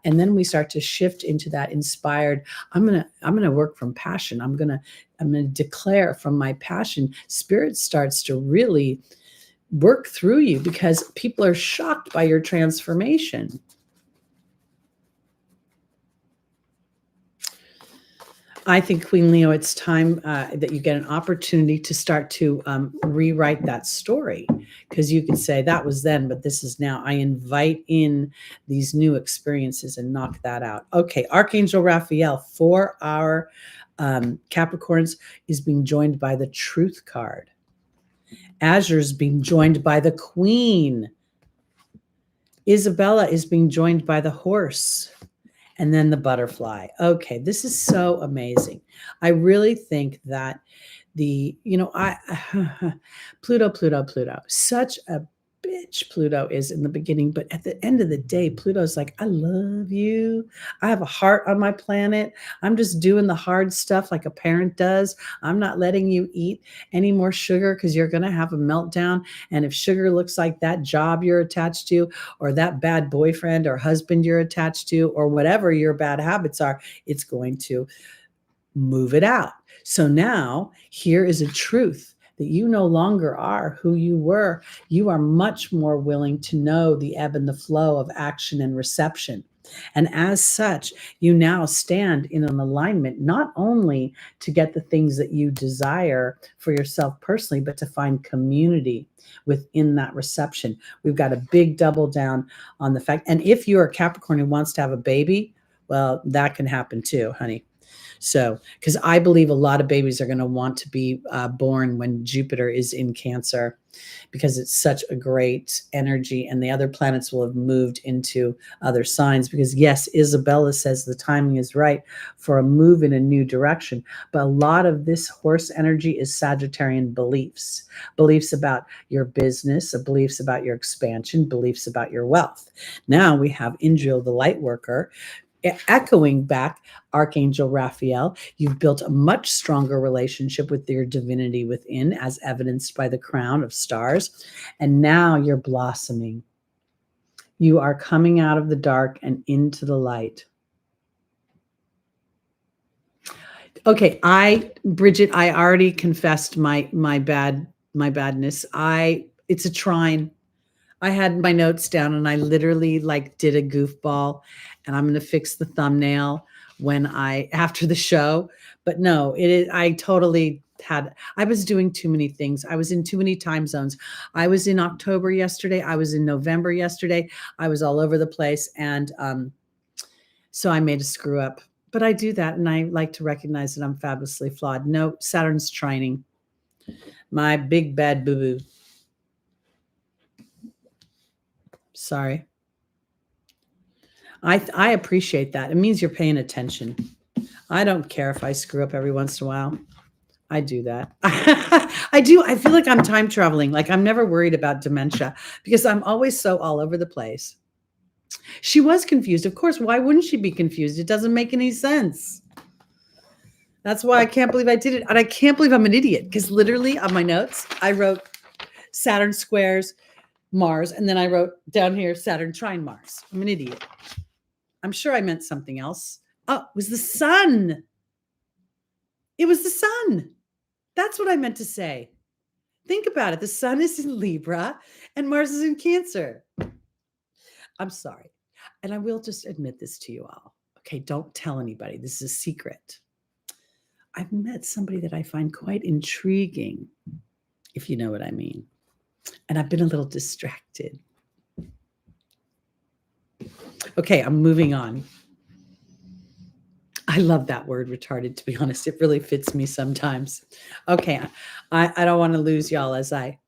and then we start to shift into that inspired. I'm gonna work from passion. I'm gonna declare from my passion. Spirit starts to really work through you because people are shocked by your transformation. I think, Queen Leo, it's time that you get an opportunity to start to rewrite that story, because you can say that was then, but this is now. I invite in these new experiences and knock that out. Okay, Archangel Raphael for our Capricorns is being joined by the Truth card. Azure is being joined by the Queen. Isabella is being joined by the Horse. And then the butterfly. Okay, this is so amazing. I really think that Pluto, such a bitch Pluto is in the beginning, but at the end of the day, Pluto's like, I love you. I have a heart on my planet. I'm just doing the hard stuff like a parent does. I'm not letting you eat any more sugar because you're going to have a meltdown. And if sugar looks like that job you're attached to, or that bad boyfriend or husband you're attached to, or whatever your bad habits are, it's going to move it out. So now here is a truth that you no longer are who you were. You are much more willing to know the ebb and the flow of action and reception. And as such, you now stand in an alignment, not only to get the things that you desire for yourself personally, but to find community within that reception. We've got a big double down on the fact. And if you're a Capricorn who wants to have a baby, well, that can happen too, honey. So, because I believe a lot of babies are going to want to be born when Jupiter is in Cancer, because it's such a great energy, and the other planets will have moved into other signs. Because yes, Isabella says the timing is right for a move in a new direction, but a lot of this horse energy is Sagittarian beliefs about your business, beliefs about your expansion, beliefs about your wealth. Now we have Indriel, the light worker, echoing back Archangel Raphael. You've built a much stronger relationship with your divinity within, as evidenced by the crown of stars. And now you're blossoming. You are coming out of the dark and into the light. Okay, Bridget, I already confessed my badness. It's a trine. I had my notes down and I literally did a goofball, and I'm going to fix the thumbnail after the show. But no, I totally I was doing too many things. I was in too many time zones. I was in October yesterday. I was in November yesterday. I was all over the place. And so I made a screw up, but I do that. And I like to recognize that I'm fabulously flawed. No, Saturn's trining. My big bad boo-boo. Sorry. I appreciate that. It means you're paying attention. I don't care if I screw up every once in a while. I do that. I do. I feel like I'm time traveling. Like I'm never worried about dementia because I'm always so all over the place. She was confused. Of course. Why wouldn't she be confused? It doesn't make any sense. That's why I can't believe I did it. And I can't believe I'm an idiot, because literally on my notes, I wrote Saturn squares Mars, and then I wrote down here Saturn trine Mars. I'm an idiot. I'm sure I meant something else. Oh, it was the sun. It was the sun. That's what I meant to say. Think about it. The sun is in Libra and Mars is in Cancer. I'm sorry. And I will just admit this to you all. Okay, don't tell anybody. This is a secret. I've met somebody that I find quite intriguing, if you know what I mean. And I've been a little distracted. Okay, I'm moving on. I love that word, retarded, to be honest. It really fits me sometimes. Okay, I don't want to lose y'all as I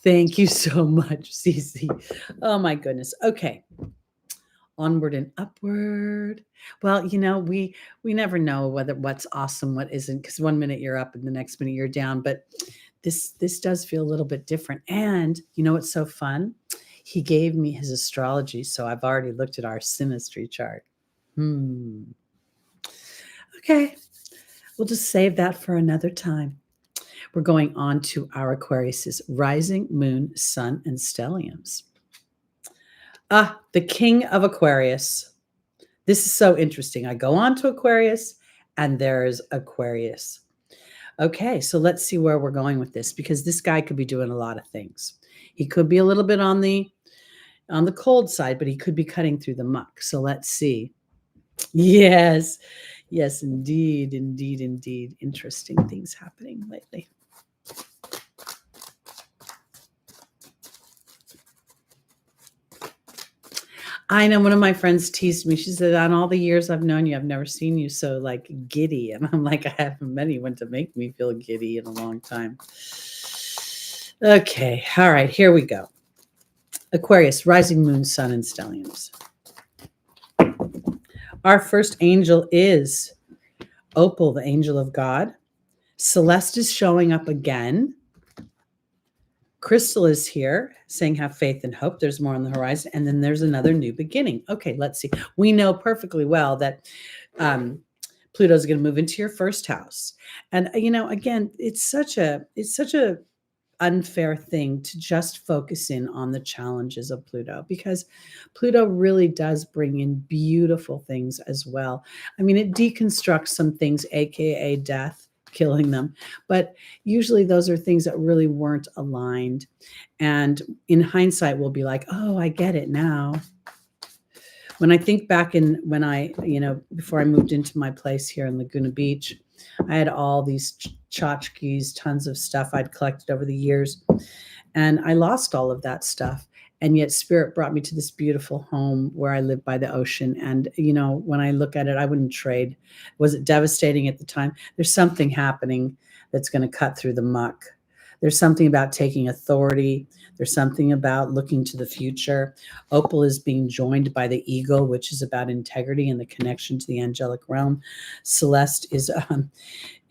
Thank you so much, Cece. Oh my goodness. Okay. Onward and upward. Well, we never know whether what's awesome, what isn't, because one minute you're up and the next minute you're down. But this does feel a little bit different. And you know what's so fun? He gave me his astrology, so I've already looked at our synastry chart. Okay, we'll just save that for another time. We're going on to our Aquarius's rising, moon, sun, and stelliums. The king of Aquarius. This is so interesting. I go on to Aquarius, and there's Aquarius. Okay, so let's see where we're going with this, because this guy could be doing a lot of things. He could be a little bit on the cold side, but he could be cutting through the muck. So let's see. Yes, indeed. Interesting things happening lately. I know one of my friends teased me. She said, on all the years I've known you, I've never seen you so like giddy. And I'm like, I haven't met anyone to make me feel giddy in a long time. Okay. All right. Here we go. Aquarius, rising, moon, sun, and stelliums. Our first angel is Opal, the angel of God. Celeste is showing up again. Crystal is here saying have faith and hope. There's more on the horizon. And then there's another new beginning. Okay, let's see. We know perfectly well that Pluto is going to move into your first house. And, again, it's such a unfair thing to just focus in on the challenges of Pluto, because Pluto really does bring in beautiful things as well. I mean, it deconstructs some things, AKA death, killing them, but usually those are things that really weren't aligned. And in hindsight, we'll be like, oh, I get it now. When I think back when I, before I moved into my place here in Laguna Beach, I had all these tchotchkes, tons of stuff I'd collected over the years, and I lost all of that stuff. And yet Spirit brought me to this beautiful home where I live by the ocean. And, when I look at it, I wouldn't trade. Was it devastating at the time? There's something happening that's going to cut through the muck. There's something about taking authority. There's something about looking to the future. Opal is being joined by the eagle, which is about integrity and the connection to the angelic realm. Celeste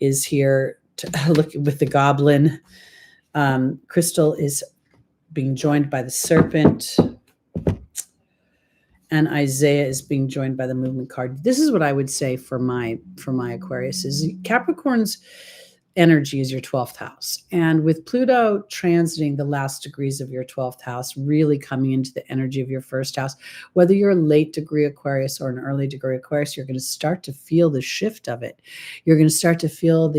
is here to look with the goblin. Crystal is being joined by the serpent, and Isaiah is being joined by the movement card. This is what I would say for my Aquarius is Capricorn's energy is your 12th house. And with Pluto transiting the last degrees of your 12th house, really coming into the energy of your first house, whether you're a late degree Aquarius or an early degree Aquarius, you're going to start to feel the shift of it. You're going to start to feel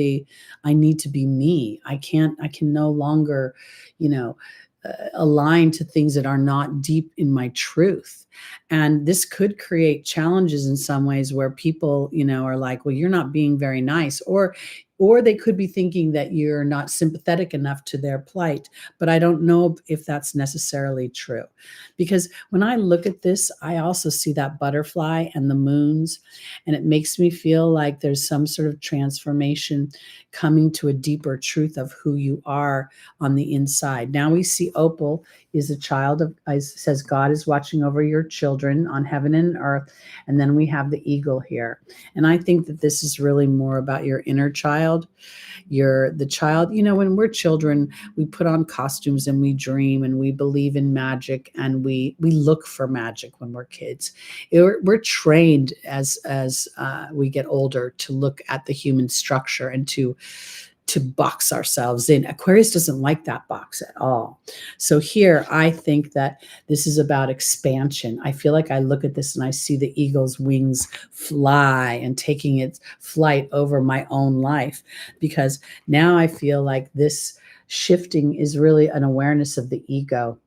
I need to be me. I can no longer, align to things that are not deep in my truth. And this could create challenges in some ways where people, are like, well, you're not being very nice, or they could be thinking that you're not sympathetic enough to their plight. But I don't know if that's necessarily true, because when I look at this, I also see that butterfly and the moons, and it makes me feel like there's some sort of transformation coming to a deeper truth of who you are on the inside. Now we see Opal is a child of, says God is watching over your children on heaven and earth. And then we have the eagle here. And I think that this is really more about your inner child. You're the child, when we're children, we put on costumes and we dream and we believe in magic, and we look for magic when we're kids. We're trained as we get older to look at the human structure and to box ourselves in. Aquarius doesn't like that box at all. So here, I think that this is about expansion. I feel like I look at this and I see the eagle's wings fly and taking its flight over my own life, because now I feel like this shifting is really an awareness of the ego,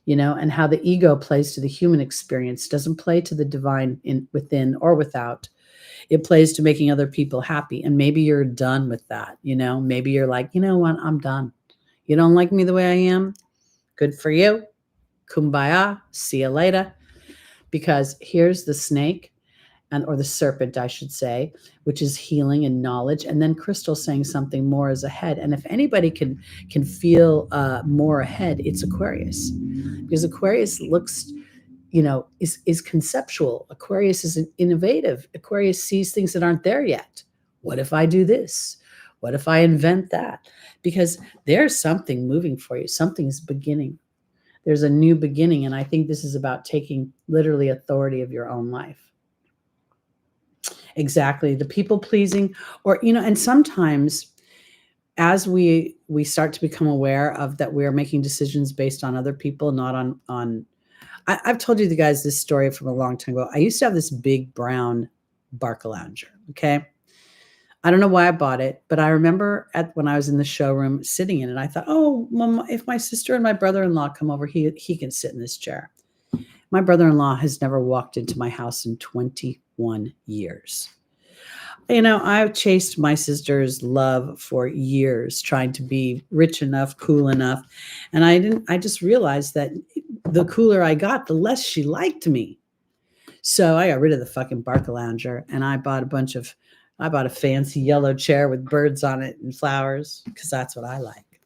and how the ego plays to the human experience, doesn't play to the divine within or without. It plays to making other people happy. And maybe you're done with that. Maybe you're like, you know what? I'm done. You don't like me the way I am? Good for you. Kumbaya. See you later. Because here's the snake, or the serpent, I should say, which is healing and knowledge, and then crystal saying something more is ahead. And if anybody can feel more ahead, it's Aquarius, because Aquarius looks, is conceptual. Aquarius is innovative. Aquarius sees things that aren't there yet. What if I do this? What if I invent that? Because there's something moving for you. Something's beginning. There's a new beginning. And I think this is about taking literally authority of your own life. Exactly. The people pleasing, or, and sometimes as we start to become aware of that, we're making decisions based on other people, not on I've told you guys this story from a long time ago. I used to have this big brown Barcalounger. Okay. I don't know why I bought it, but I remember when I was in the showroom sitting in it, I thought, oh, Mama, if my sister and my brother-in-law come over, he can sit in this chair. My brother-in-law has never walked into my house in 21 years. I've chased my sister's love for years, trying to be rich enough, cool enough. And I just realized that the cooler I got, the less she liked me. So I got rid of the fucking Barcalounger, and I bought a fancy yellow chair with birds on it and flowers, because that's what I like.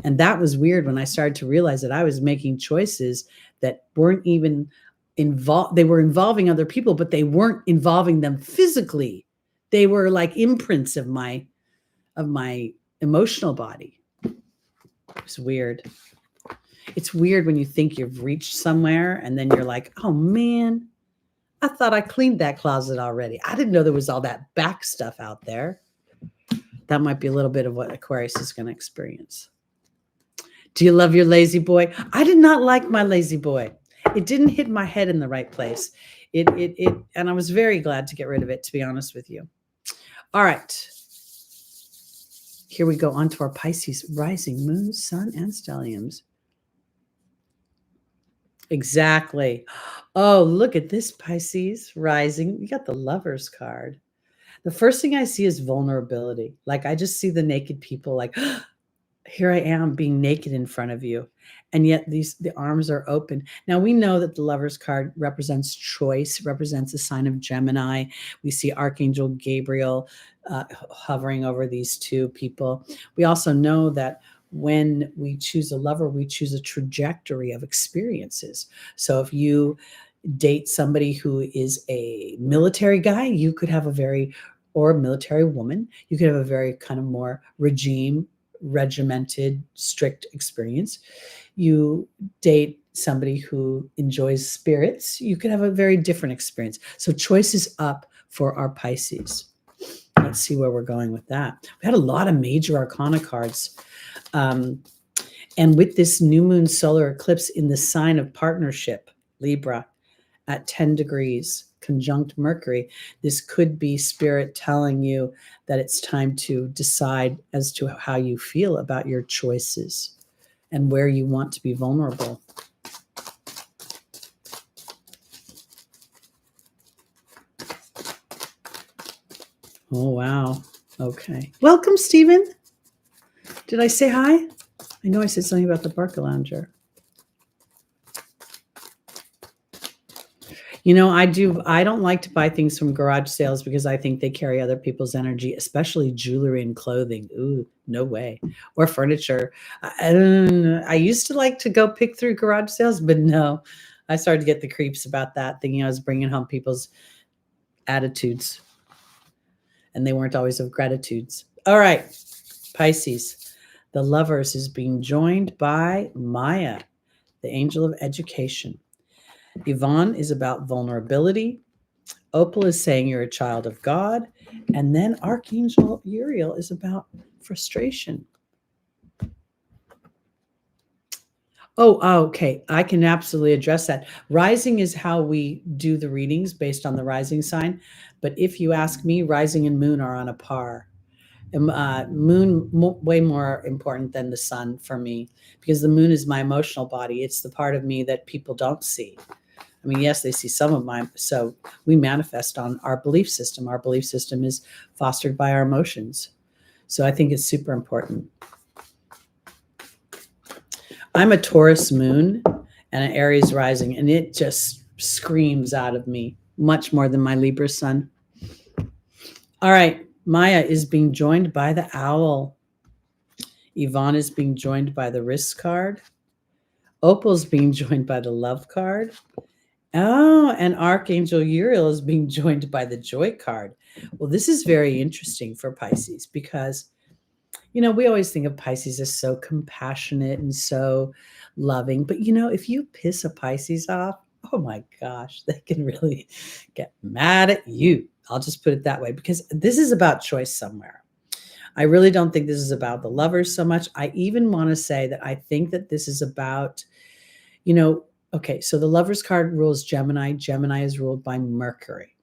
And that was weird when I started to realize that I was making choices that weren't even involved. They were involving other people, but they weren't involving them physically. They were like imprints of my emotional body. It's weird. It's weird when you think you've reached somewhere and then you're like, oh man, I thought I cleaned that closet already. I didn't know there was all that back stuff out there. That might be a little bit of what Aquarius is going to experience. Do you love your lazy boy? I did not like my lazy boy. It didn't hit my head in the right place. And I was very glad to get rid of it, to be honest with you. All right. Here we go on to our Pisces rising, moon, sun, and stelliums. Exactly. Oh, look at this, Pisces rising. You got the Lovers card. The first thing I see is vulnerability. Like, I just see the naked people, like, here I am being naked in front of you. And yet the arms are open. Now, we know that the Lovers card represents choice, represents a sign of Gemini. We see Archangel Gabriel hovering over these two people. We also know that when we choose a lover, we choose a trajectory of experiences. So if you date somebody who is a military guy, you could have or a military woman, you could have a very kind of more regimented, strict experience. You date somebody who enjoys spirits, you could have a very different experience. So choice is up for our Pisces. Let's see where we're going with that. We had a lot of major arcana cards. And with this new moon solar eclipse in the sign of partnership, Libra, at 10 degrees, conjunct Mercury, this could be spirit telling you that it's time to decide as to how you feel about your choices and where you want to be vulnerable. Oh, wow. Okay. Welcome, Stephen. Did I say hi? I know I said something about the Barcalounger. I don't like to buy things from garage sales because I think they carry other people's energy, especially jewelry and clothing. Ooh, no way. Or furniture. I used to like to go pick through garage sales, but no, I started to get the creeps about that, thinking I was bringing home people's attitudes. And they weren't always of gratitudes. All right, Pisces. The Lovers is being joined by Maya, the angel of education. Yvonne is about vulnerability. Opal is saying you're a child of God. And then Archangel Uriel is about frustration. Oh, okay. I can absolutely address that. Rising is how we do the readings based on the rising sign. But if you ask me, rising and moon are on a par. Moon way more important than the sun for me, because the moon is my emotional body. It's the part of me that people don't see. I mean, yes, they see some of mine. So we manifest on our belief system. Our belief system is fostered by our emotions. So I think it's super important. I'm a Taurus moon and an Aries rising, and it just screams out of me. much more than my Libra sun. All right. Maya is being joined by the owl. Yvonne is being joined by the risk card. Opal's being joined by the love card. Oh, and Archangel Uriel is being joined by the joy card. Well, this is very interesting for Pisces because, we always think of Pisces as so compassionate and so loving. But, if you piss a Pisces off, oh my gosh, they can really get mad at you. I'll just put it that way, because this is about choice somewhere. I really don't think this is about the lovers so much. I even want to say that I think that this is about, okay, so the lovers card rules Gemini. Gemini is ruled by Mercury.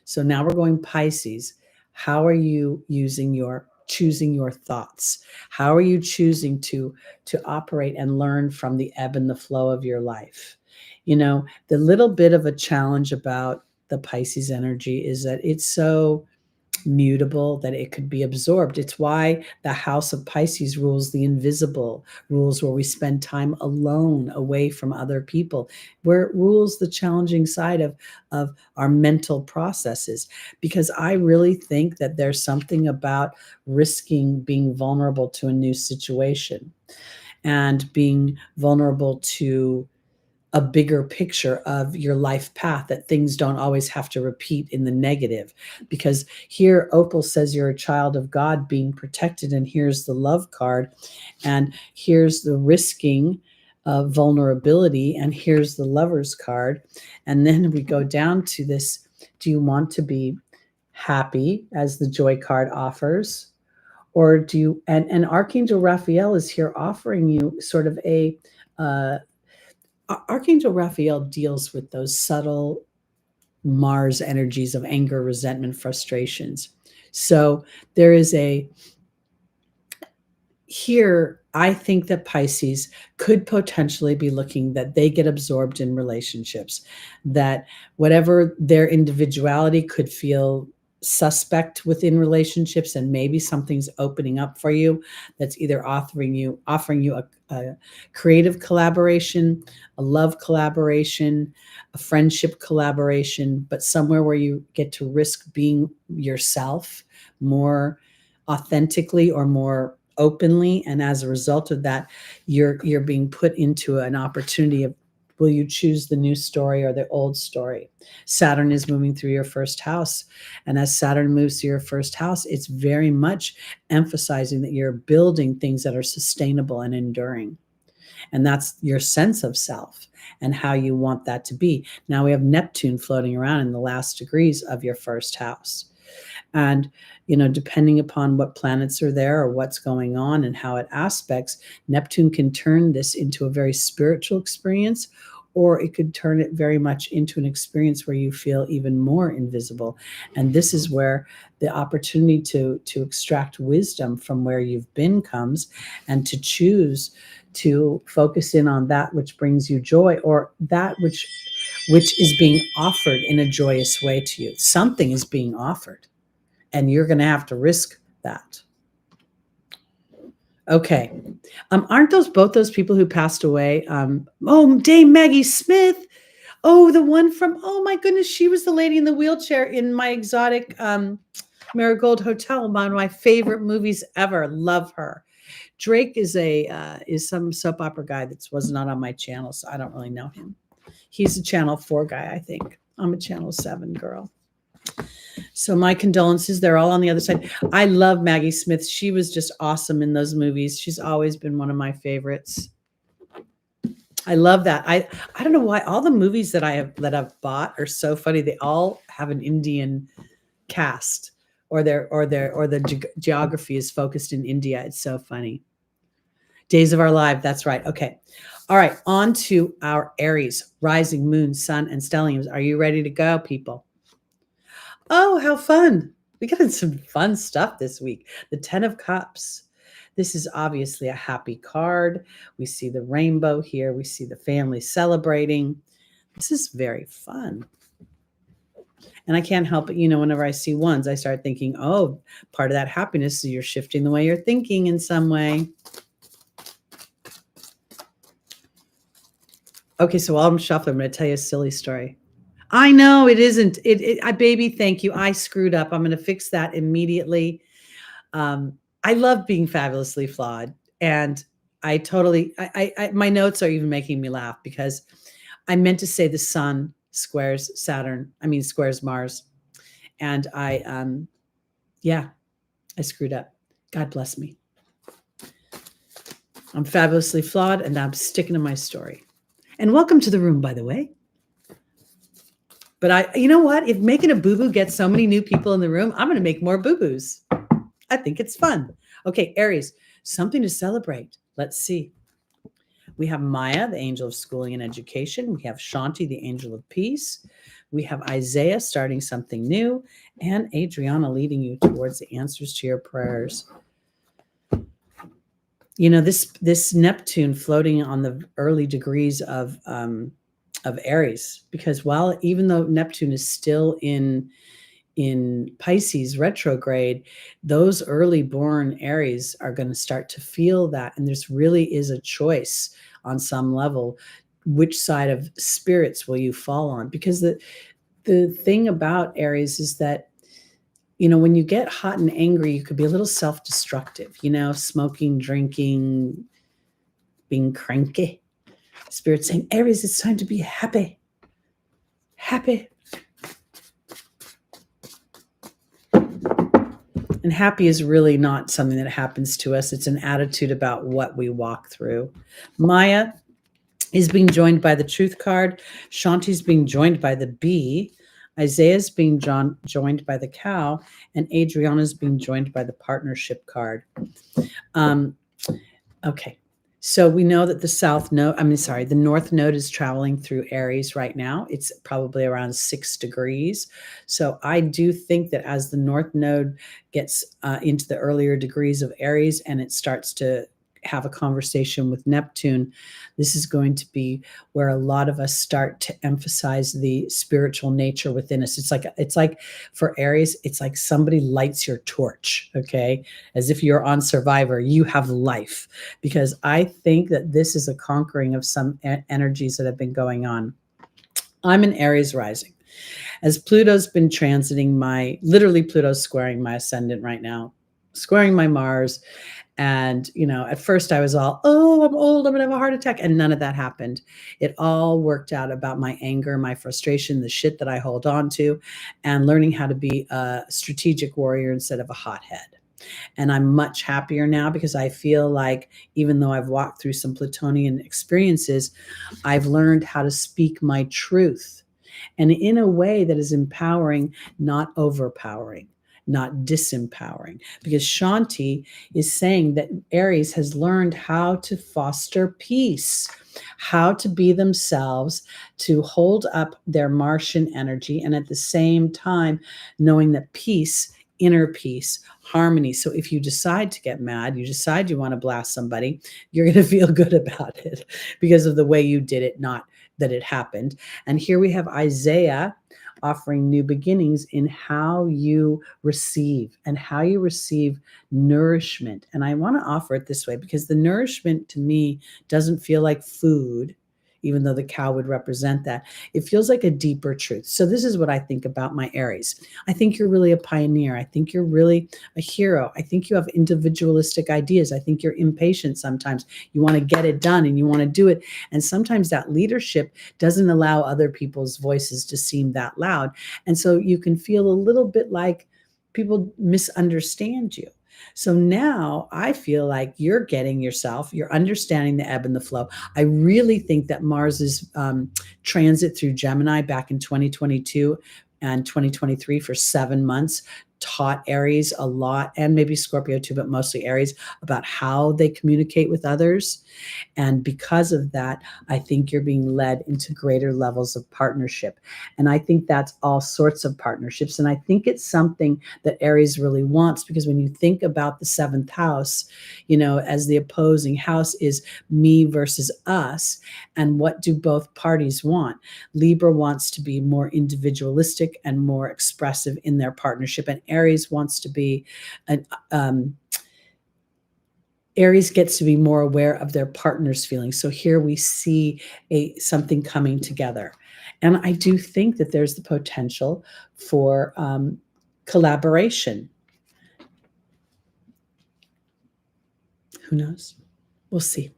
So now we're going Pisces. How are you choosing your thoughts? How are you choosing to operate and learn from the ebb and the flow of your life? The little bit of a challenge about the Pisces energy is that it's so mutable that it could be absorbed. It's why the house of Pisces rules the invisible, rules where we spend time alone, away from other people, where it rules the challenging side of our mental processes. Because I really think that there's something about risking being vulnerable to a new situation and being vulnerable to a bigger picture of your life path, that things don't always have to repeat in the negative. Because here Opal says you're a child of God being protected, and here's the love card, and here's the risking of vulnerability, and here's the lover's card. And then we go down to this, do you want to be happy, as the joy card offers? Or do you, and Archangel Raphael is here offering you sort of a Archangel Raphael deals with those subtle Mars energies of anger, resentment, frustrations. So there is here, I think that Pisces could potentially be looking that they get absorbed in relationships, that whatever their individuality could feel suspect within relationships, and maybe something's opening up for you that's either offering you a creative collaboration, a love collaboration, a friendship collaboration, but somewhere where you get to risk being yourself more authentically or more openly. And as a result of that, you're being put into an opportunity of, will you choose the new story or the old story? Saturn is moving through your first house. And as Saturn moves through your first house, it's very much emphasizing that you're building things that are sustainable and enduring. And that's your sense of self and how you want that to be. Now we have Neptune floating around in the last degrees of your first house. And, depending upon what planets are there or what's going on and how it aspects, Neptune can turn this into a very spiritual experience, or it could turn it very much into an experience where you feel even more invisible. And this is where the opportunity to extract wisdom from where you've been comes, and to choose to focus in on that which brings you joy, or that which is being offered in a joyous way to you. Something is being offered, and you're going to have to risk that. Okay. Aren't both those people who passed away? Dame Maggie Smith. Oh, the one from, oh my goodness, she was the lady in the wheelchair in My Exotic Marigold Hotel, one of my favorite movies ever. Love her. Drake is some soap opera guy that was not on my channel, so I don't really know him. He's a Channel 4 guy, I think. I'm a Channel 7 girl. So my condolences. They're all on the other side. I love Maggie Smith. She was just awesome in those movies. She's always been one of my favorites. I love that. I don't know why all the movies that I've bought are so funny. They all have an Indian cast, or the geography is focused in India. It's so funny. Days of Our Lives. That's right. Okay. All right. On to our Aries, rising, moon, sun, and stelliums. Are you ready to go, people? Oh, how fun. We got some fun stuff this week. The 10 of Cups. This is obviously a happy card. We see the rainbow here. We see the family celebrating. This is very fun. And I can't help it. Whenever I see ones, I start thinking, oh, part of that happiness is you're shifting the way you're thinking in some way. Okay, so while I'm shuffling, I'm going to tell you a silly story. I know it isn't. Baby, thank you. I screwed up. I'm going to fix that immediately. I love being fabulously flawed, and I totally. My notes are even making me laugh because I meant to say the sun squares Saturn. I mean squares Mars, and yeah, I screwed up. God bless me. I'm fabulously flawed, and I'm sticking to my story. And welcome to the room, by the way. But you know what? If making a boo-boo gets so many new people in the room, I'm going to make more boo-boos. I think it's fun. Okay, Aries, something to celebrate. Let's see. We have Maya, the angel of schooling and education. We have Shanti, the angel of peace. We have Isaiah starting something new, and Adriana leading you towards the answers to your prayers. You know, this Neptune floating on the early degrees of Aries, because even though Neptune is still in Pisces retrograde, those early born Aries are going to start to feel that, and there's really is a choice on some level. Which side of spirits will you fall on? Because the thing about Aries is that, you know, when you get hot and angry, you could be a little self-destructive, you know, smoking, drinking, being cranky. Spirit saying, Aries, it's time to be happy. Happy. And happy is really not something that happens to us. It's an attitude about what we walk through. Maya is being joined by the Truth card. Shanti's being joined by the Bee. Isaiah's being joined by the Cow. And Adriana's being joined by the Partnership card. Okay. So we know that the North Node is traveling through Aries right now. It's probably around 6 degrees. So I do think that as the North Node gets into the earlier degrees of Aries and it starts to have a conversation with Neptune, this is going to be where a lot of us start to emphasize the spiritual nature within us. It's like for Aries, it's like somebody lights your torch, okay? As if you're on Survivor, you have life, because I think that this is a conquering of some energies that have been going on. I'm an Aries rising. As Pluto's been transiting literally Pluto's squaring my ascendant right now, squaring my Mars. And, you know, at first I was all, oh, I'm old, I'm going to have a heart attack. And none of that happened. It all worked out about my anger, my frustration, the shit that I hold on to, and learning how to be a strategic warrior instead of a hothead. And I'm much happier now because I feel like even though I've walked through some Plutonian experiences, I've learned how to speak my truth, and in a way that is empowering, not overpowering, not disempowering, because Shanti is saying that Aries has learned how to foster peace, how to be themselves, to hold up their Martian energy, and at the same time knowing that peace, inner peace, harmony. So if you decide to get mad, you decide you want to blast somebody, you're going to feel good about it because of the way you did it, not that it happened. And here we have Isaiah offering new beginnings in how you receive and how you receive nourishment. And I want to offer it this way because the nourishment to me doesn't feel like food, even though the cow would represent that. It feels like a deeper truth. So this is what I think about my Aries. I think you're really a pioneer. I think you're really a hero. I think you have individualistic ideas. I think you're impatient sometimes. You want to get it done and you want to do it. And sometimes that leadership doesn't allow other people's voices to seem that loud. And so you can feel a little bit like people misunderstand you. So now I feel like you're getting yourself, you're understanding the ebb and the flow. I really think that Mars's transit through Gemini back in 2022 and 2023 for 7 months taught Aries a lot, and maybe Scorpio too, but mostly Aries, about how they communicate with others. And because of that, I think you're being led into greater levels of partnership. And I think that's all sorts of partnerships. And I think it's something that Aries really wants, because when you think about the 7th house, you know, as the opposing house is me versus us. And what do both parties want? Libra wants to be more individualistic and more expressive in their partnership. And Aries wants to be Aries gets to be more aware of their partner's feelings. So here we see something coming together. And I do think that there's the potential for collaboration. Who knows? We'll see.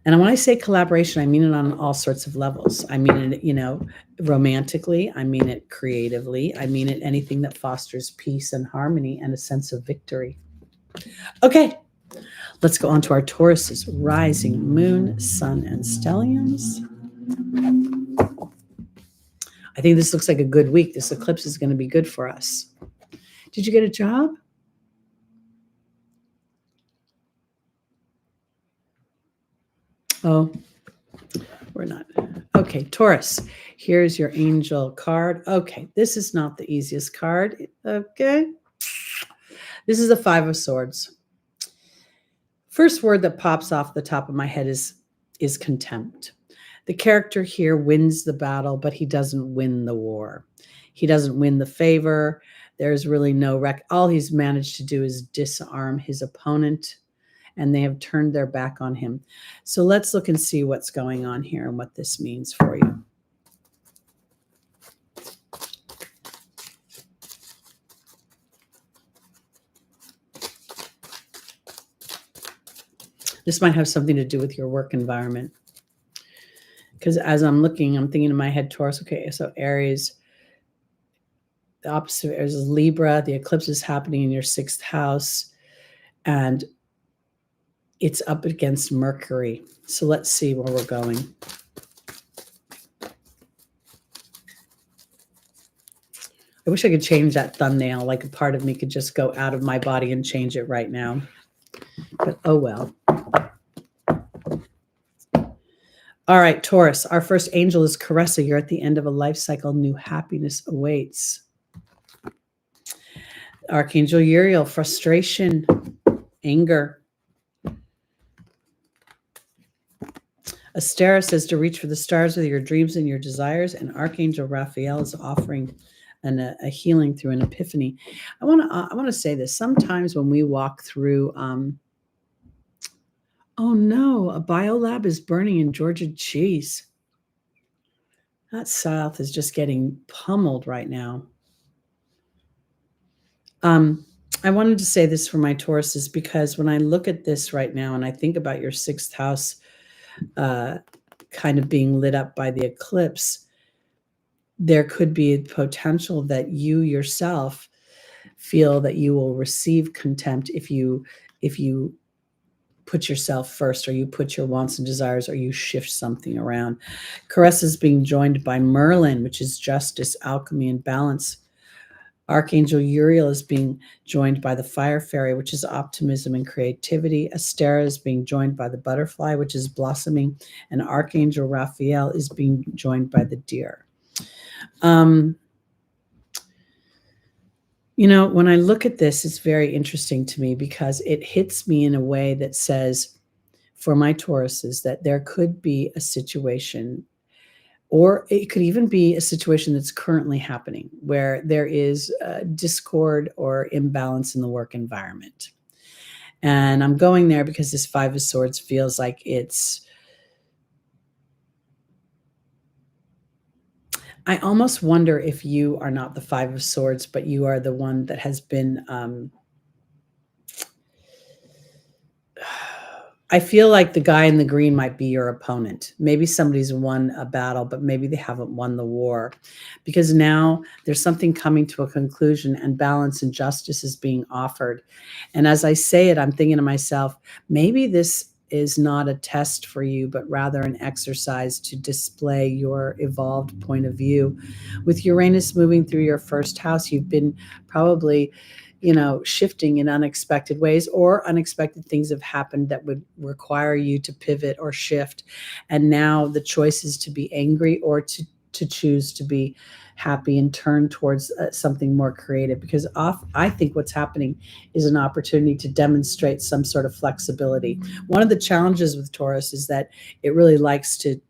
And when I say collaboration, I mean it on all sorts of levels. I mean it, romantically. I mean it creatively. I mean it anything that fosters peace and harmony and a sense of victory. Okay, let's go on to our Tauruses, rising, moon, sun, and stelliums. I think this looks like a good week. This eclipse is going to be good for us. Did you get a job? Oh, we're not. Okay, Taurus, here's your angel card. Okay, this is not the easiest card. Okay. This is the Five of Swords. First word that pops off the top of my head is contempt. The character here wins the battle, but he doesn't win the war. He doesn't win the favor. There's really no all he's managed to do is disarm his opponent, and they have turned their back on him. So let's look and see what's going on here and what this means for you. This might have something to do with your work environment. Because as I'm looking, I'm thinking in my head, Taurus, okay, so Aries, the opposite of Aries is Libra. The eclipse is happening in your 6th house, and it's up against Mercury. So let's see where we're going. I wish I could change that thumbnail. Like a part of me could just go out of my body and change it right now. But oh well. All right, Taurus, our first angel is Caressa. You're at the end of a life cycle. New happiness awaits. Archangel Uriel, frustration, anger. Astera says to reach for the stars with your dreams and your desires. And Archangel Raphael is offering a healing through an epiphany. I want to say this. Sometimes when we walk through... oh no, a biolab is burning in Georgia. Jeez. That south is just getting pummeled right now. I wanted to say this for my Tauruses because when I look at this right now and I think about your 6th house kind of being lit up by the eclipse, there could be a potential that you yourself feel that you will receive contempt if you put yourself first, or you put your wants and desires, or you shift something around. Caressa is being joined by Merlin, which is justice, alchemy, and balance. Archangel Uriel is being joined by the Fire Fairy, which is optimism and creativity. Astera is being joined by the butterfly, which is blossoming. And Archangel Raphael is being joined by the deer. When I look at this, it's very interesting to me because it hits me in a way that says, for my Tauruses, that there could be a situation, or it could even be a situation that's currently happening where there is discord or imbalance in the work environment. And I'm going there because this Five of Swords feels like I almost wonder if you are not the Five of Swords, but you are the one that has been, I feel like the guy in the green might be your opponent. Maybe somebody's won a battle, but maybe they haven't won the war, because now there's something coming to a conclusion and balance and justice is being offered. And as I say it, I'm thinking to myself, maybe this is not a test for you, but rather an exercise to display your evolved point of view. With Uranus moving through your 1st house, you've been probably, shifting in unexpected ways, or unexpected things have happened that would require you to pivot or shift. And now the choice is to be angry or to choose to be happy and turn towards something more creative, because I think what's happening is an opportunity to demonstrate some sort of flexibility. One of the challenges with Taurus is that it really likes to,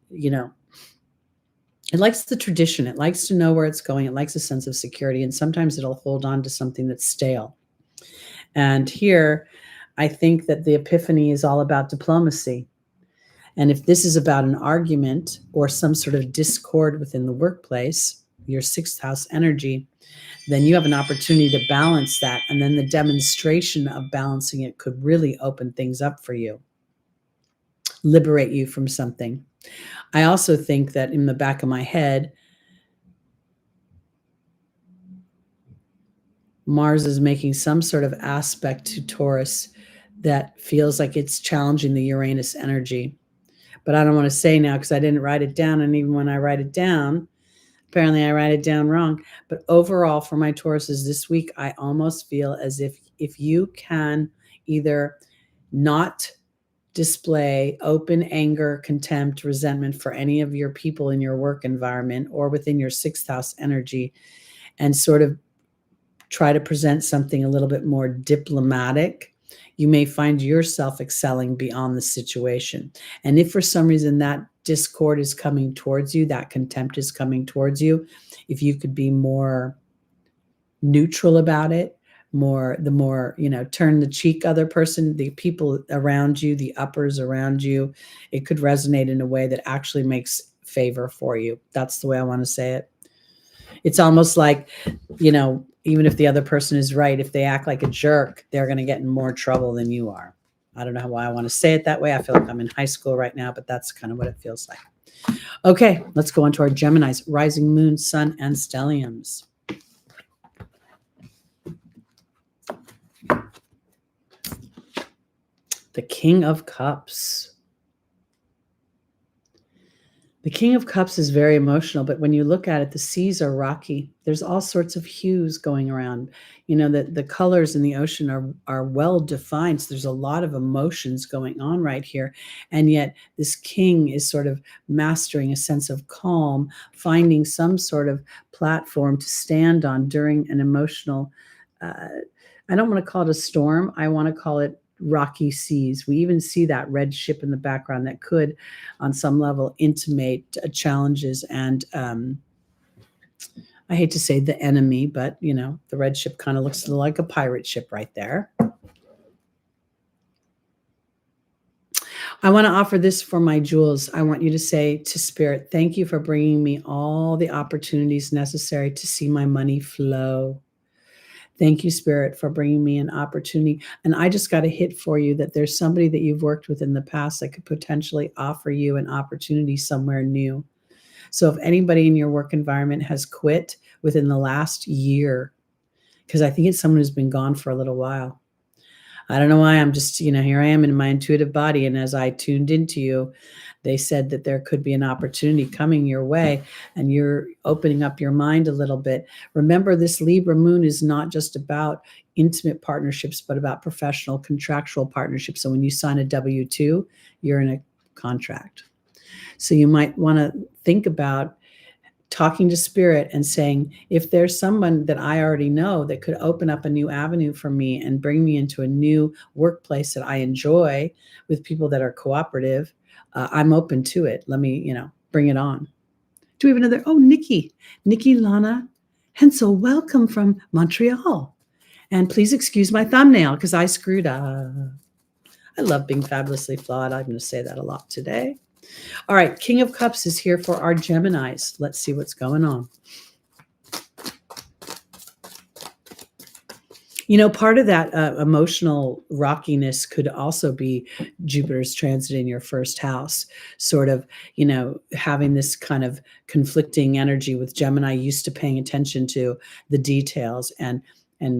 it likes the tradition. It likes to know where it's going. It likes a sense of security. And sometimes it'll hold on to something that's stale. And here, I think that the epiphany is all about diplomacy. And if this is about an argument or some sort of discord within the workplace, your sixth house energy, then you have an opportunity to balance that. And then the demonstration of balancing it could really open things up for you, liberate you from something. I also think that in the back of my head, Mars is making some sort of aspect to Taurus that feels like it's challenging the Uranus energy. But I don't want to say now because I didn't write it down. And even when I write it down, apparently I write it down wrong. But overall for my Tauruses this week, I almost feel as if you can either not display open anger, contempt, resentment for any of your people in your work environment or within your sixth house energy, and sort of try to present something a little bit more diplomatic, you may find yourself excelling beyond the situation. And if for some reason that discord is coming towards you, that contempt is coming towards you, if you could be more neutral about it, the more, turn the cheek other person, the people around you, the uppers around you, it could resonate in a way that actually makes favor for you. That's the way I want to say it. It's almost like, even if the other person is right, if they act like a jerk, they're going to get in more trouble than you are. I don't know why I want to say it that way. I feel like I'm in high school right now, but that's kind of what it feels like. Okay, let's go on to our Geminis, rising moon, sun, and stelliums. The King of Cups. The King of Cups is very emotional, but when you look at it, the seas are rocky. There's all sorts of hues going around. The colors in the ocean are well defined. So there's a lot of emotions going on right here. And yet this king is sort of mastering a sense of calm, finding some sort of platform to stand on during an emotional, I don't want to call it a storm. I want to call it rocky seas. We even see that red ship in the background that could, on some level, intimate challenges and I hate to say the enemy, but the red ship kind of looks like a pirate ship right there. I want to offer this for my jewels. I want you to say to Spirit, thank you for bringing me all the opportunities necessary to see my money flow. Thank you, Spirit, for bringing me an opportunity. And I just got a hit for you that there's somebody that you've worked with in the past that could potentially offer you an opportunity somewhere new. So if anybody in your work environment has quit within the last year, because I think it's someone who's been gone for a little while. I don't know why. I'm just, here I am in my intuitive body. And as I tuned into you, they said that there could be an opportunity coming your way and you're opening up your mind a little bit. Remember, this Libra moon is not just about intimate partnerships, but about professional contractual partnerships. So when you sign a W-2, you're in a contract. So you might want to think about talking to Spirit and saying, if there's someone that I already know that could open up a new avenue for me and bring me into a new workplace that I enjoy with people that are cooperative, I'm open to it. Let me, bring it on. Do we have another? Oh, Nikki Lana Hensel, welcome from Montreal. And please excuse my thumbnail because I screwed up. I love being fabulously flawed. I'm going to say that a lot today. All right, King of Cups is here for our Geminis. Let's see what's going on. Part of that emotional rockiness could also be Jupiter's transit in your first house, sort of, having this kind of conflicting energy with Gemini, used to paying attention to the details, and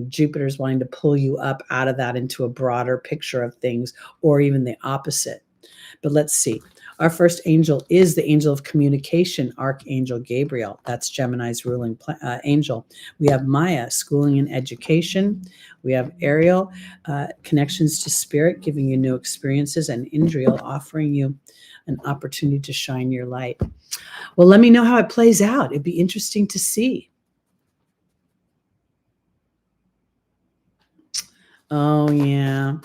Jupiter's wanting to pull you up out of that into a broader picture of things, or even the opposite. But let's see. Our first angel is the angel of communication, Archangel Gabriel. That's Gemini's ruling angel. We have Maya, schooling and education. We have Ariel, connections to spirit, giving you new experiences, and Indriel, offering you an opportunity to shine your light. Well, let me know how it plays out. It'd be interesting to see. Oh, yeah.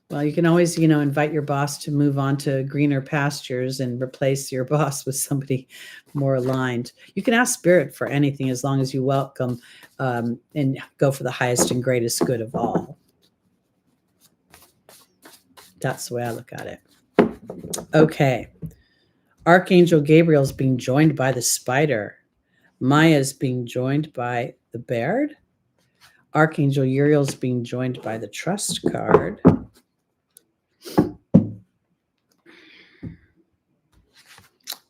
Well, you can always, invite your boss to move on to greener pastures and replace your boss with somebody more aligned. You can ask Spirit for anything as long as you welcome and go for the highest and greatest good of all. That's the way I look at it. Okay. Archangel Gabriel is being joined by the spider. Maya is being joined by the bear. Archangel Uriel is being joined by the trust card.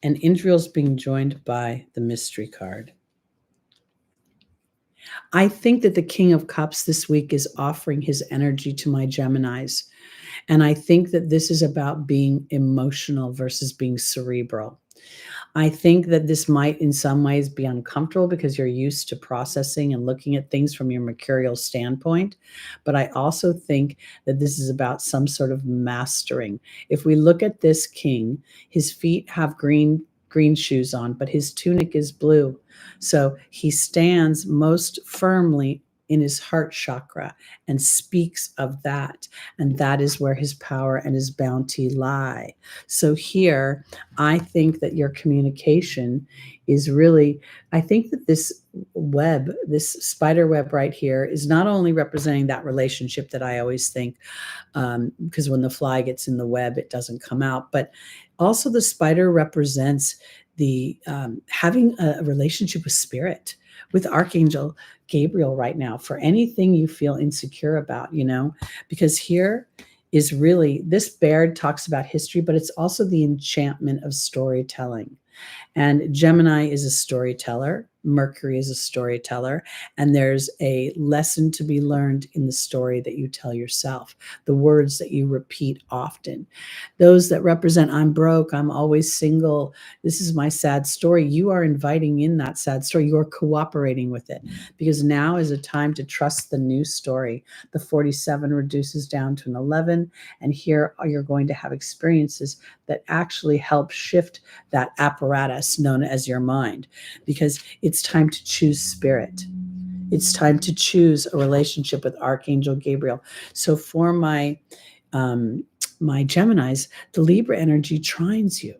And Indriel is being joined by the mystery card. I think that the King of Cups this week is offering his energy to my Geminis. And I think that this is about being emotional versus being cerebral. I think that this might in some ways be uncomfortable because you're used to processing and looking at things from your mercurial standpoint. But I also think that this is about some sort of mastering. If we look at this king, his feet have green shoes on, but his tunic is blue. So he stands most firmly in his heart chakra and speaks of that. And that is where his power and his bounty lie. So here, I think that your communication is really, I think that this web, this spider web right here is not only representing that relationship that I always think, because when the fly gets in the web, it doesn't come out, but also the spider represents the having a relationship with spirit, with Archangel Gabriel right now, for anything you feel insecure about, because here is really, this bear talks about history, but it's also the enchantment of storytelling. And Gemini is a storyteller. Mercury is a storyteller. And there's a lesson to be learned in the story that you tell yourself, the words that you repeat often. Those that represent, I'm broke, I'm always single, this is my sad story. You are inviting in that sad story. You are cooperating with it, because now is a time to trust the new story. The 47 reduces down to an 11. And here you're going to have experiences that actually help shift that apparatus known as your mind, because it's time to choose spirit. It's time to choose a relationship with Archangel Gabriel. So for my Geminis, the Libra energy trines you.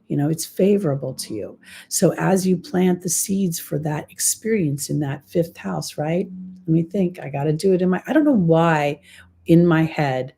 It's favorable to you. So as you plant the seeds for that experience in that fifth house, right? Let me think. I got to do it I don't know why in my head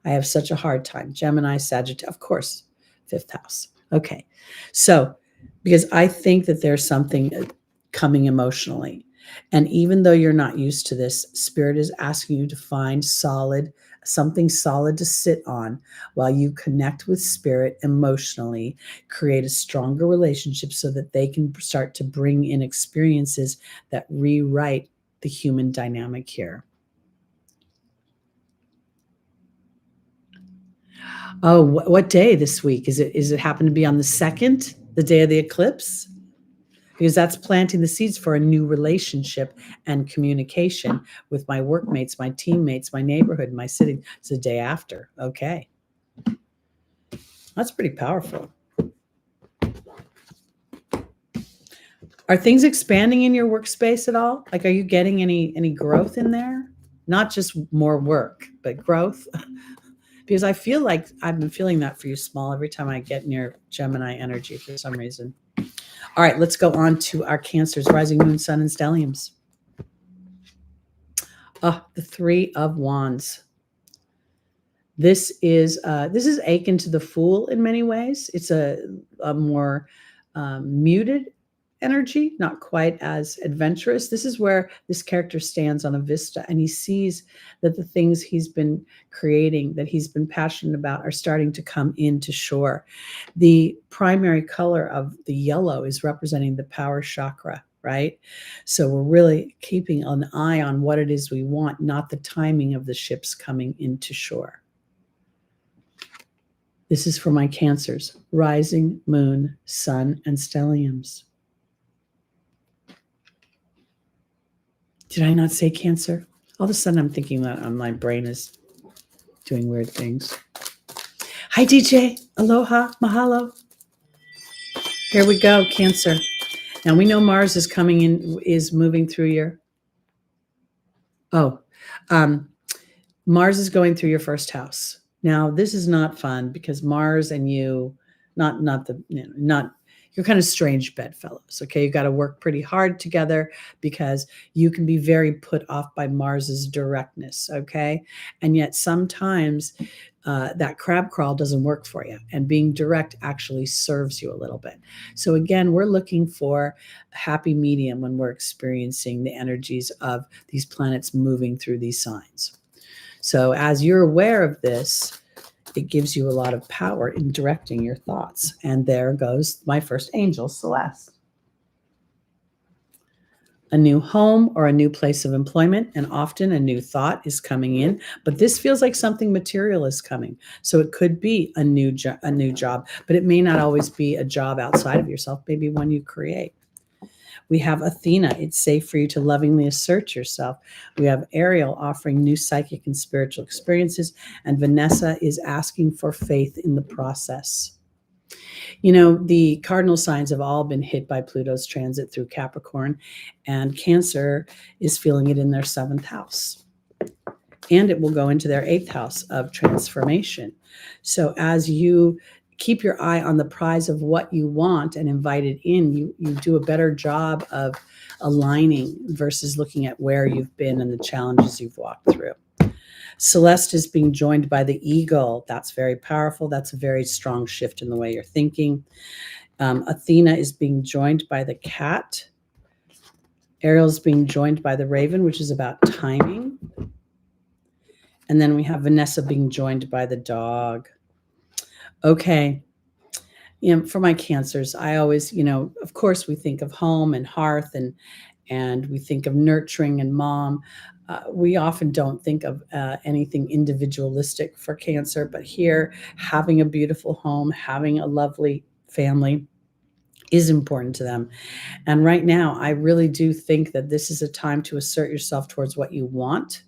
I have such a hard time. Gemini, Sagittarius, of course, fifth house. Okay. So, because I think that there's something coming emotionally. And even though you're not used to this, Spirit is asking you to find something solid to sit on while you connect with Spirit emotionally, create a stronger relationship so that they can start to bring in experiences that rewrite the human dynamic here. Oh, what day this week? Is it happen to be on the 2nd, the day of the eclipse? Because that's planting the seeds for a new relationship and communication with my workmates, my teammates, my neighborhood, my city. It's the day after. Okay. That's pretty powerful. Are things expanding in your workspace at all? Like, are you getting any growth in there? Not just more work, but growth? Because I feel like I've been feeling that for you, Small, every time I get near Gemini energy for some reason. All right, let's go on to our Cancers, rising moon, sun, and stelliums. The Three of Wands. This is akin to the Fool in many ways. It's a more muted energy, not quite as adventurous. This is where this character stands on a vista and he sees that the things he's been creating, that he's been passionate about, are starting to come into shore. The primary color of the yellow is representing the power chakra, right? So we're really keeping an eye on what it is we want, not the timing of the ships coming into shore. This is for my Cancers, rising moon, sun, and stelliums. Did I not say Cancer? All of a sudden I'm thinking that my brain is doing weird things. Hi, DJ. Aloha. Mahalo. Here we go, Cancer. Now we know Mars is moving through your... Mars is going through your first house. Now, this is not fun because Mars and you, you're kind of strange bedfellows. Okay. You got to work pretty hard together because you can be very put off by Mars's directness. Okay. And yet sometimes that crab crawl doesn't work for you, and being direct actually serves you a little bit. So again, we're looking for a happy medium when we're experiencing the energies of these planets moving through these signs. So as you're aware of this, it gives you a lot of power in directing your thoughts. And there goes my first angel, Celeste. A new home or a new place of employment, and often a new thought is coming in, but this feels like something material is coming. So it could be a new job, but it may not always be a job outside of yourself, maybe one you create. We have Athena. It's safe for you to lovingly assert yourself. We have Ariel offering new psychic and spiritual experiences, and Vanessa is asking for faith in the process. You know, the cardinal signs have all been hit by Pluto's transit through Capricorn, and Cancer is feeling it in their 7th house. And it will go into their 8th house of transformation. So as you keep your eye on the prize of what you want and invite it in, you do a better job of aligning versus looking at where you've been and the challenges you've walked through. Celeste is being joined by the eagle. That's very powerful. That's a very strong shift in the way you're thinking. Athena is being joined by the cat. Ariel is being joined by the raven, which is about timing. And then we have Vanessa being joined by the dog. Okay. You know, for my Cancers, I always, of course, we think of home and hearth and we think of nurturing and mom. We often don't think of anything individualistic for Cancer, but here, having a beautiful home, having a lovely family is important to them. And right now, I really do think that this is a time to assert yourself towards what you want.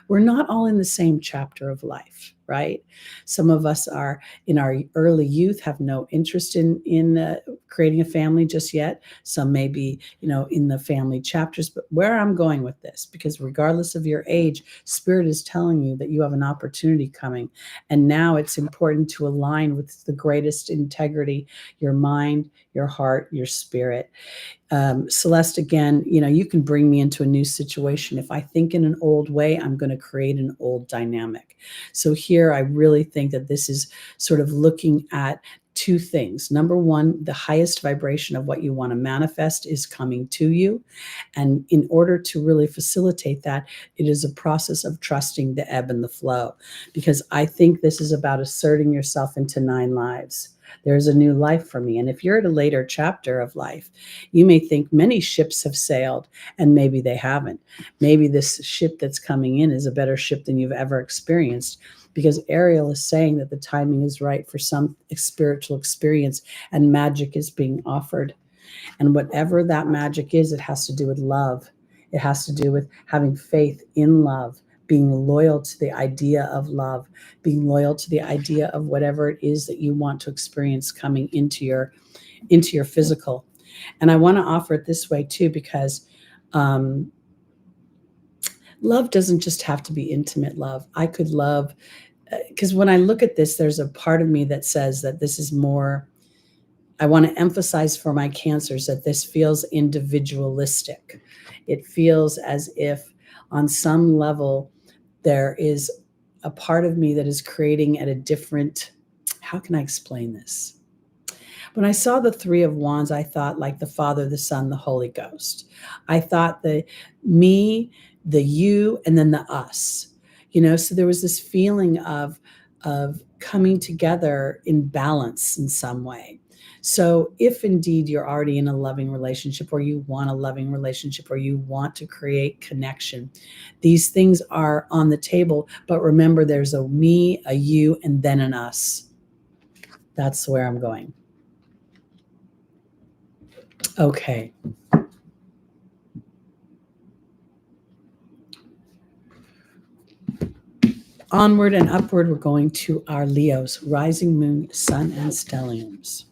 We're not all in the same chapter of life, right? Some of us are in our early youth, have no interest in creating a family just yet. Some may be, in the family chapters. But where I'm going with this, because regardless of your age, Spirit is telling you that you have an opportunity coming. And now it's important to align with the greatest integrity, your mind, your heart, your spirit. Celeste, again, you can bring me into a new situation. If I think in an old way, I'm going to create an old dynamic. So here, I really think that this is sort of looking at two things. Number one, the highest vibration of what you want to manifest is coming to you. And in order to really facilitate that, it is a process of trusting the ebb and the flow, because I think this is about asserting yourself into 9 lives. There's a new life for me. And if you're at a later chapter of life, you may think many ships have sailed, and maybe they haven't. Maybe this ship that's coming in is a better ship than you've ever experienced, because Ariel is saying that the timing is right for some spiritual experience and magic is being offered. And whatever that magic is, it has to do with love. It has to do with having faith in love, being loyal to the idea of love, being loyal to the idea of whatever it is that you want to experience coming into your physical. And I want to offer it this way too, because love doesn't just have to be intimate love. I could love, because when I look at this, there's a part of me that says that this is more, I want to emphasize for my Cancers that this feels individualistic. It feels as if on some level, there is a part of me that is creating at a different, how can I explain this? When I saw the 3 of Wands, I thought like the Father, the Son, the Holy Ghost. I thought the me, the you, and then the us. So there was this feeling of coming together in balance in some way. So if indeed you're already in a loving relationship, or you want a loving relationship, or you want to create connection, these things are on the table. But remember, there's a me, a you, and then an us. That's where I'm going. Okay. Onward and upward, we're going to our Leos, rising moon, sun, and stelliums.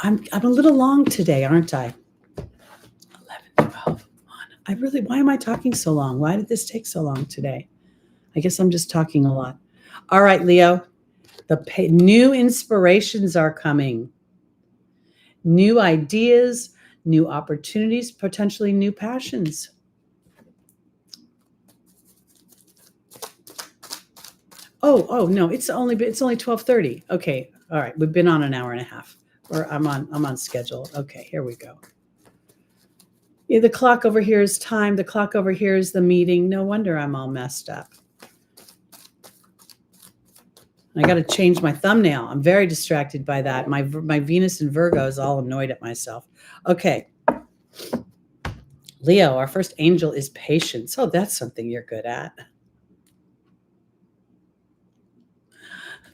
I'm a little long today, aren't I? 11, 12, 1. Why am I talking so long? Why did this take so long today? I guess I'm just talking a lot. All right, Leo, new inspirations are coming. New ideas, new opportunities, potentially new passions. Oh no, it's only 12:30. Okay. All right. We've been on an hour and a half. Or I'm on schedule. Okay, here we go. Yeah, the clock over here is time. The clock over here is the meeting. No wonder I'm all messed up. I got to change my thumbnail. I'm very distracted by that. My Venus in Virgo is all annoyed at myself. Okay. Leo, our first angel is patience. Oh, that's something you're good at.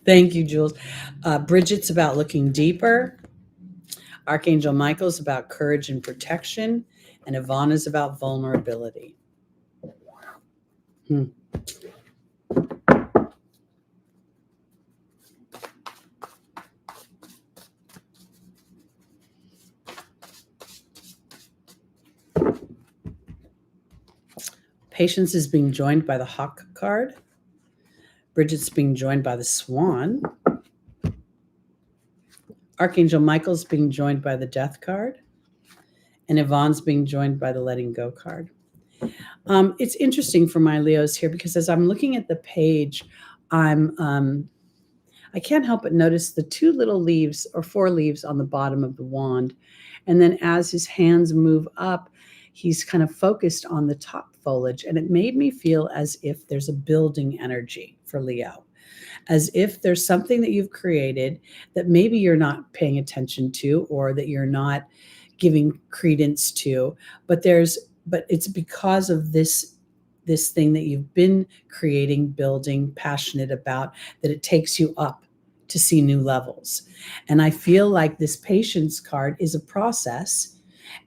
Thank you, Jules. Bridget's about looking deeper. Archangel Michael's about courage and protection. And Ivana's about vulnerability. Patience is being joined by the Hawk card. Bridget's being joined by the Swan. Archangel Michael's being joined by the Death card. And Yvonne's being joined by the Letting Go card. It's interesting for my Leos here because as I'm looking at the page, I can't help but notice the 2 little leaves or 4 leaves on the bottom of the wand. And then as his hands move up, he's kind of focused on the top foliage. And it made me feel as if there's a building energy for Leo, as if there's something that you've created that maybe you're not paying attention to or that you're not giving credence to, but it's because of this thing that you've been creating, building, passionate about, that it takes you up to see new levels. And I feel like this patience card is a process.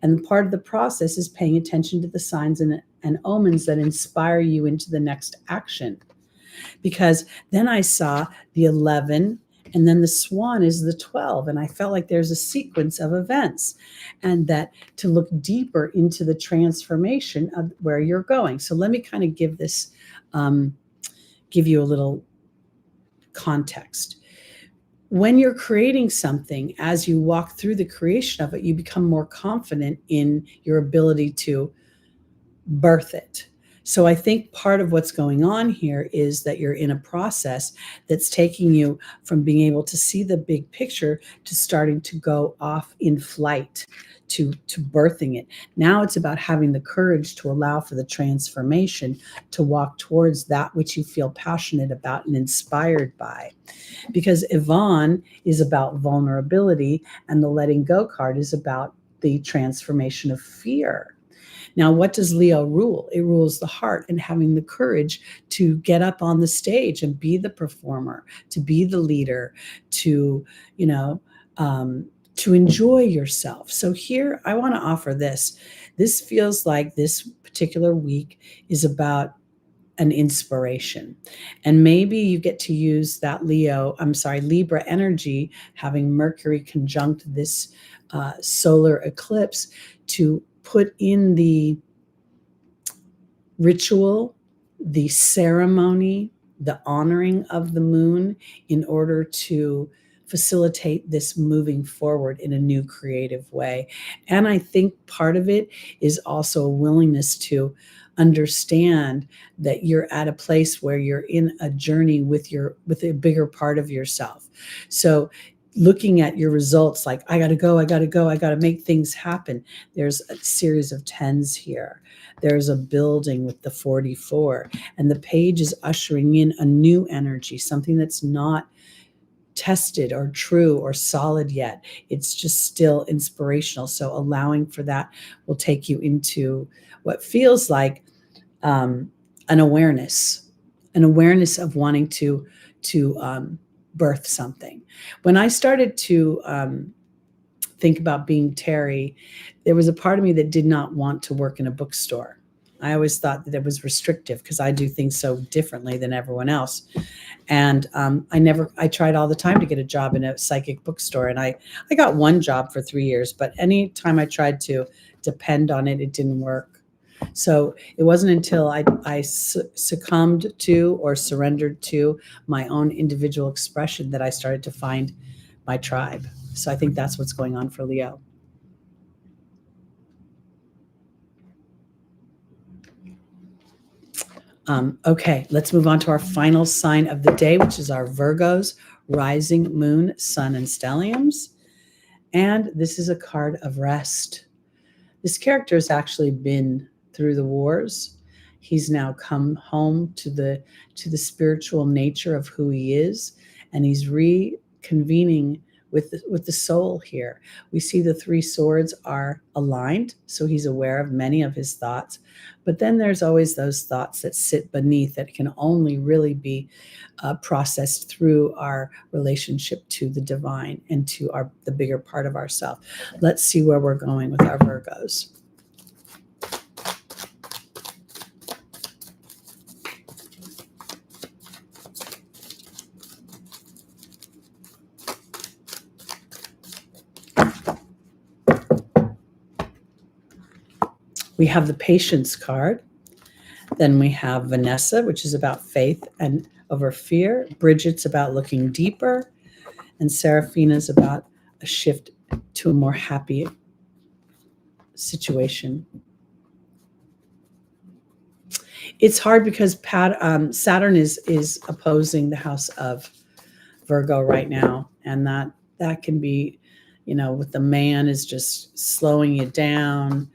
And part of the process is paying attention to the signs and omens that inspire you into the next action. Because then I saw the 11, and then the Swan is the 12. And I felt like there's a sequence of events, and that to look deeper into the transformation of where you're going. So let me kind of give this, give you a little context. When you're creating something, as you walk through the creation of it, you become more confident in your ability to birth it. So I think part of what's going on here is that you're in a process that's taking you from being able to see the big picture to starting to go off in flight to birthing it. Now it's about having the courage to allow for the transformation, to walk towards that which you feel passionate about and inspired by. Because Yvonne is about vulnerability, and the Letting Go card is about the transformation of fear. Now, what does Leo rule? It rules the heart, and having the courage to get up on the stage and be the performer, to be the leader, to enjoy yourself. So here I want to offer this. This feels like this particular week is about an inspiration. And maybe you get to use that Libra energy, having Mercury conjunct this solar eclipse, to put in the ritual, the ceremony, the honoring of the moon in order to facilitate this moving forward in a new creative way. And I think part of it is also a willingness to understand that you're at a place where you're in a journey with a bigger part of yourself. So looking at your results, like, I got to make things happen. There's a series of 10s here. There's a building with the 44, and the page is ushering in a new energy, something that's not tested or true or solid yet. It's just still inspirational. So allowing for that will take you into what feels like an awareness of wanting to birth something. When I started to think about being Teri, there was a part of me that did not want to work in a bookstore. I always thought that it was restrictive because I do things so differently than everyone else. And I tried all the time to get a job in a psychic bookstore. And I got one job for 3 years, but any time I tried to depend on it, it didn't work. So it wasn't until I succumbed to or surrendered to my own individual expression that I started to find my tribe. So I think that's what's going on for Leo. Okay, let's move on to our final sign of the day, which is our Virgos, rising, moon, sun, and stelliums. And this is a card of rest. This character has actually been through the wars. He's now come home to the spiritual nature of who he is, and he's reconvening with the soul here. We see the three swords are aligned, so he's aware of many of his thoughts. But then there's always those thoughts that sit beneath that can only really be processed through our relationship to the divine and to the bigger part of ourselves. Let's see where we're going with our Virgos. We have the Patience card. Then we have Vanessa, which is about faith and over fear. Bridget's about looking deeper. And Seraphina's about a shift to a more happy situation. It's hard because Saturn is opposing the house of Virgo right now. And that can be, with the man is just slowing you down.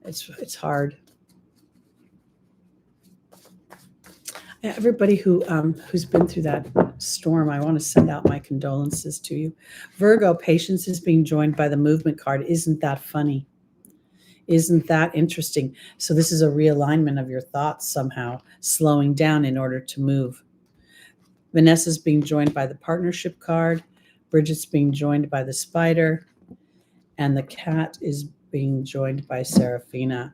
It's hard. Everybody who's been through that storm, I want to send out my condolences to you. Virgo, patience is being joined by the movement card. Isn't that funny? Isn't that interesting? So this is a realignment of your thoughts somehow, slowing down in order to move. Vanessa's being joined by the partnership card. Bridget's being joined by the spider. And the cat is being joined by Seraphina.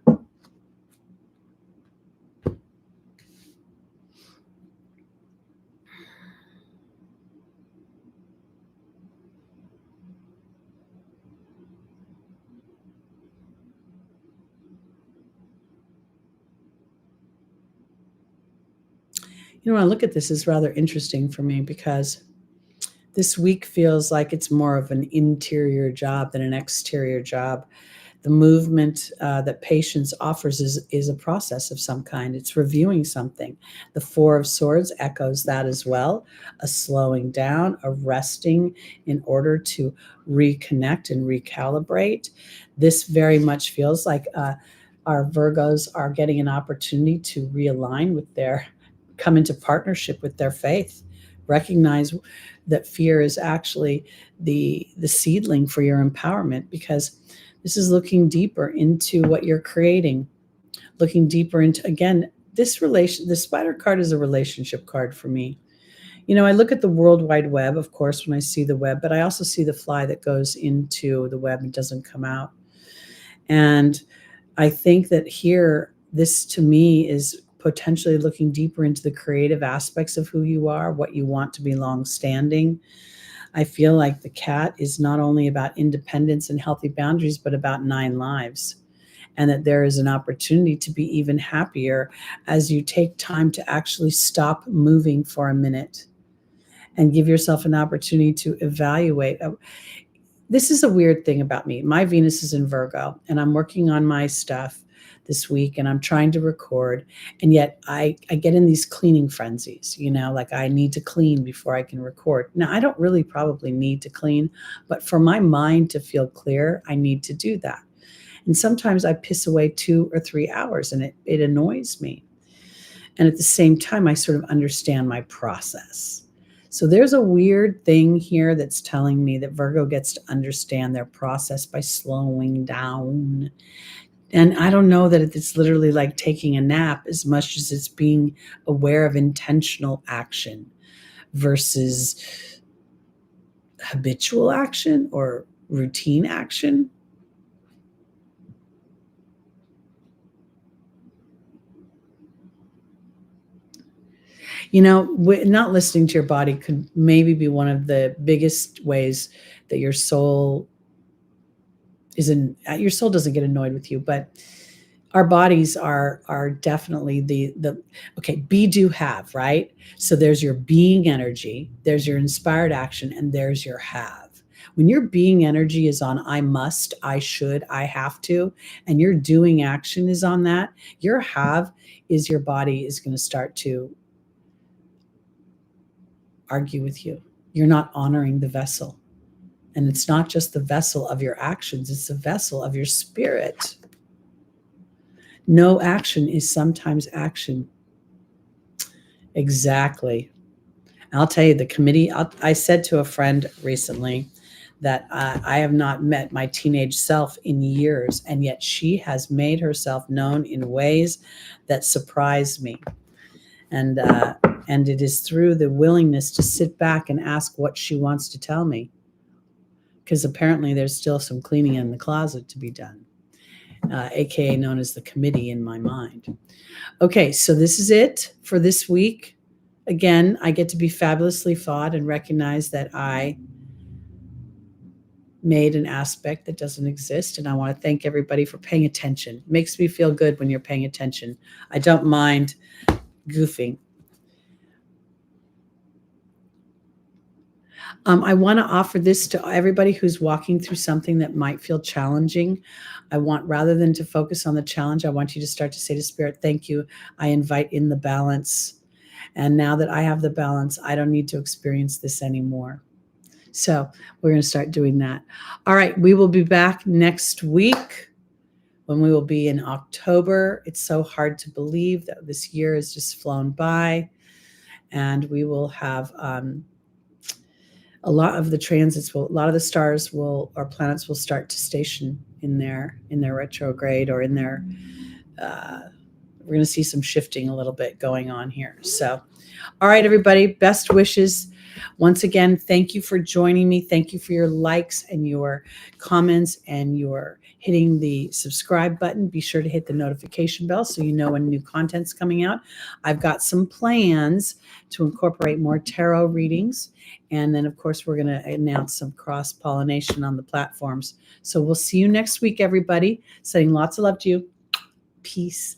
When I look at this, is rather interesting for me because this week feels like it's more of an interior job than an exterior job. The movement that patience offers is a process of some kind. It's reviewing something. The Four of Swords echoes that as well, a slowing down, a resting in order to reconnect and recalibrate. This very much feels like our Virgos are getting an opportunity to realign with come into partnership with their faith, recognize that fear is actually the seedling for your empowerment, because this is looking deeper into what you're creating, looking deeper into, again, the spider card is a relationship card for me. I look at the World Wide Web, of course, when I see the web, but I also see the fly that goes into the web and doesn't come out. And I think that here, this to me is potentially looking deeper into the creative aspects of who you are, what you want to be long-standing. I feel like the cat is not only about independence and healthy boundaries, but about 9 lives. And that there is an opportunity to be even happier as you take time to actually stop moving for a minute and give yourself an opportunity to evaluate. This is a weird thing about me. My Venus is in Virgo, and I'm working on my stuff this week, and I'm trying to record, and yet I get in these cleaning frenzies, like I need to clean before I can record. Now, I don't really probably need to clean, but for my mind to feel clear, I need to do that. And sometimes I piss away 2 or 3 hours, and it annoys me. And at the same time, I sort of understand my process. So there's a weird thing here that's telling me that Virgo gets to understand their process by slowing down. And I don't know that it's literally like taking a nap as much as it's being aware of intentional action versus habitual action or routine action. Not listening to your body could maybe be one of the biggest ways that your soul doesn't get annoyed with you, but our bodies are definitely the okay, be, do, have, right? So there's your being energy, there's your inspired action, and there's your have. When your being energy is on I must, I should, I have to, and your doing action is on that, your have is your body is going to start to argue with you. You're not honoring the vessel. And it's not just the vessel of your actions, it's the vessel of your spirit. No action is sometimes action. Exactly. I'll tell you, the committee, I said to a friend recently that I have not met my teenage self in years, and yet she has made herself known in ways that surprise me. And it is through the willingness to sit back and ask what she wants to tell me. Because apparently there's still some cleaning in the closet to be done, aka known as the committee in my mind. Okay, so this is it for this week. Again, I get to be fabulously flawed and recognize that I made an aspect that doesn't exist. And I want to thank everybody for paying attention. It makes me feel good when you're paying attention. I don't mind goofing. I want to offer this to everybody who's walking through something that might feel challenging. I want, rather than to focus on the challenge, I want you to start to say to Spirit, thank you. I invite in the balance. And now that I have the balance, I don't need to experience this anymore. So we're going to start doing that. All right. We will be back next week when we will be in October. It's so hard to believe that this year has just flown by, and we will have a lot of the transits will, a lot of the stars will, or planets will start to station in their retrograde or in their, we're going to see some shifting a little bit going on here. So, all right, everybody, best wishes. Once again, thank you for joining me. Thank you for your likes and your comments and your hitting the subscribe button. Be sure to hit the notification bell so you know when new content's coming out. I've got some plans to incorporate more tarot readings. And then, of course, we're going to announce some cross-pollination on the platforms. So we'll see you next week, everybody. Sending lots of love to you. Peace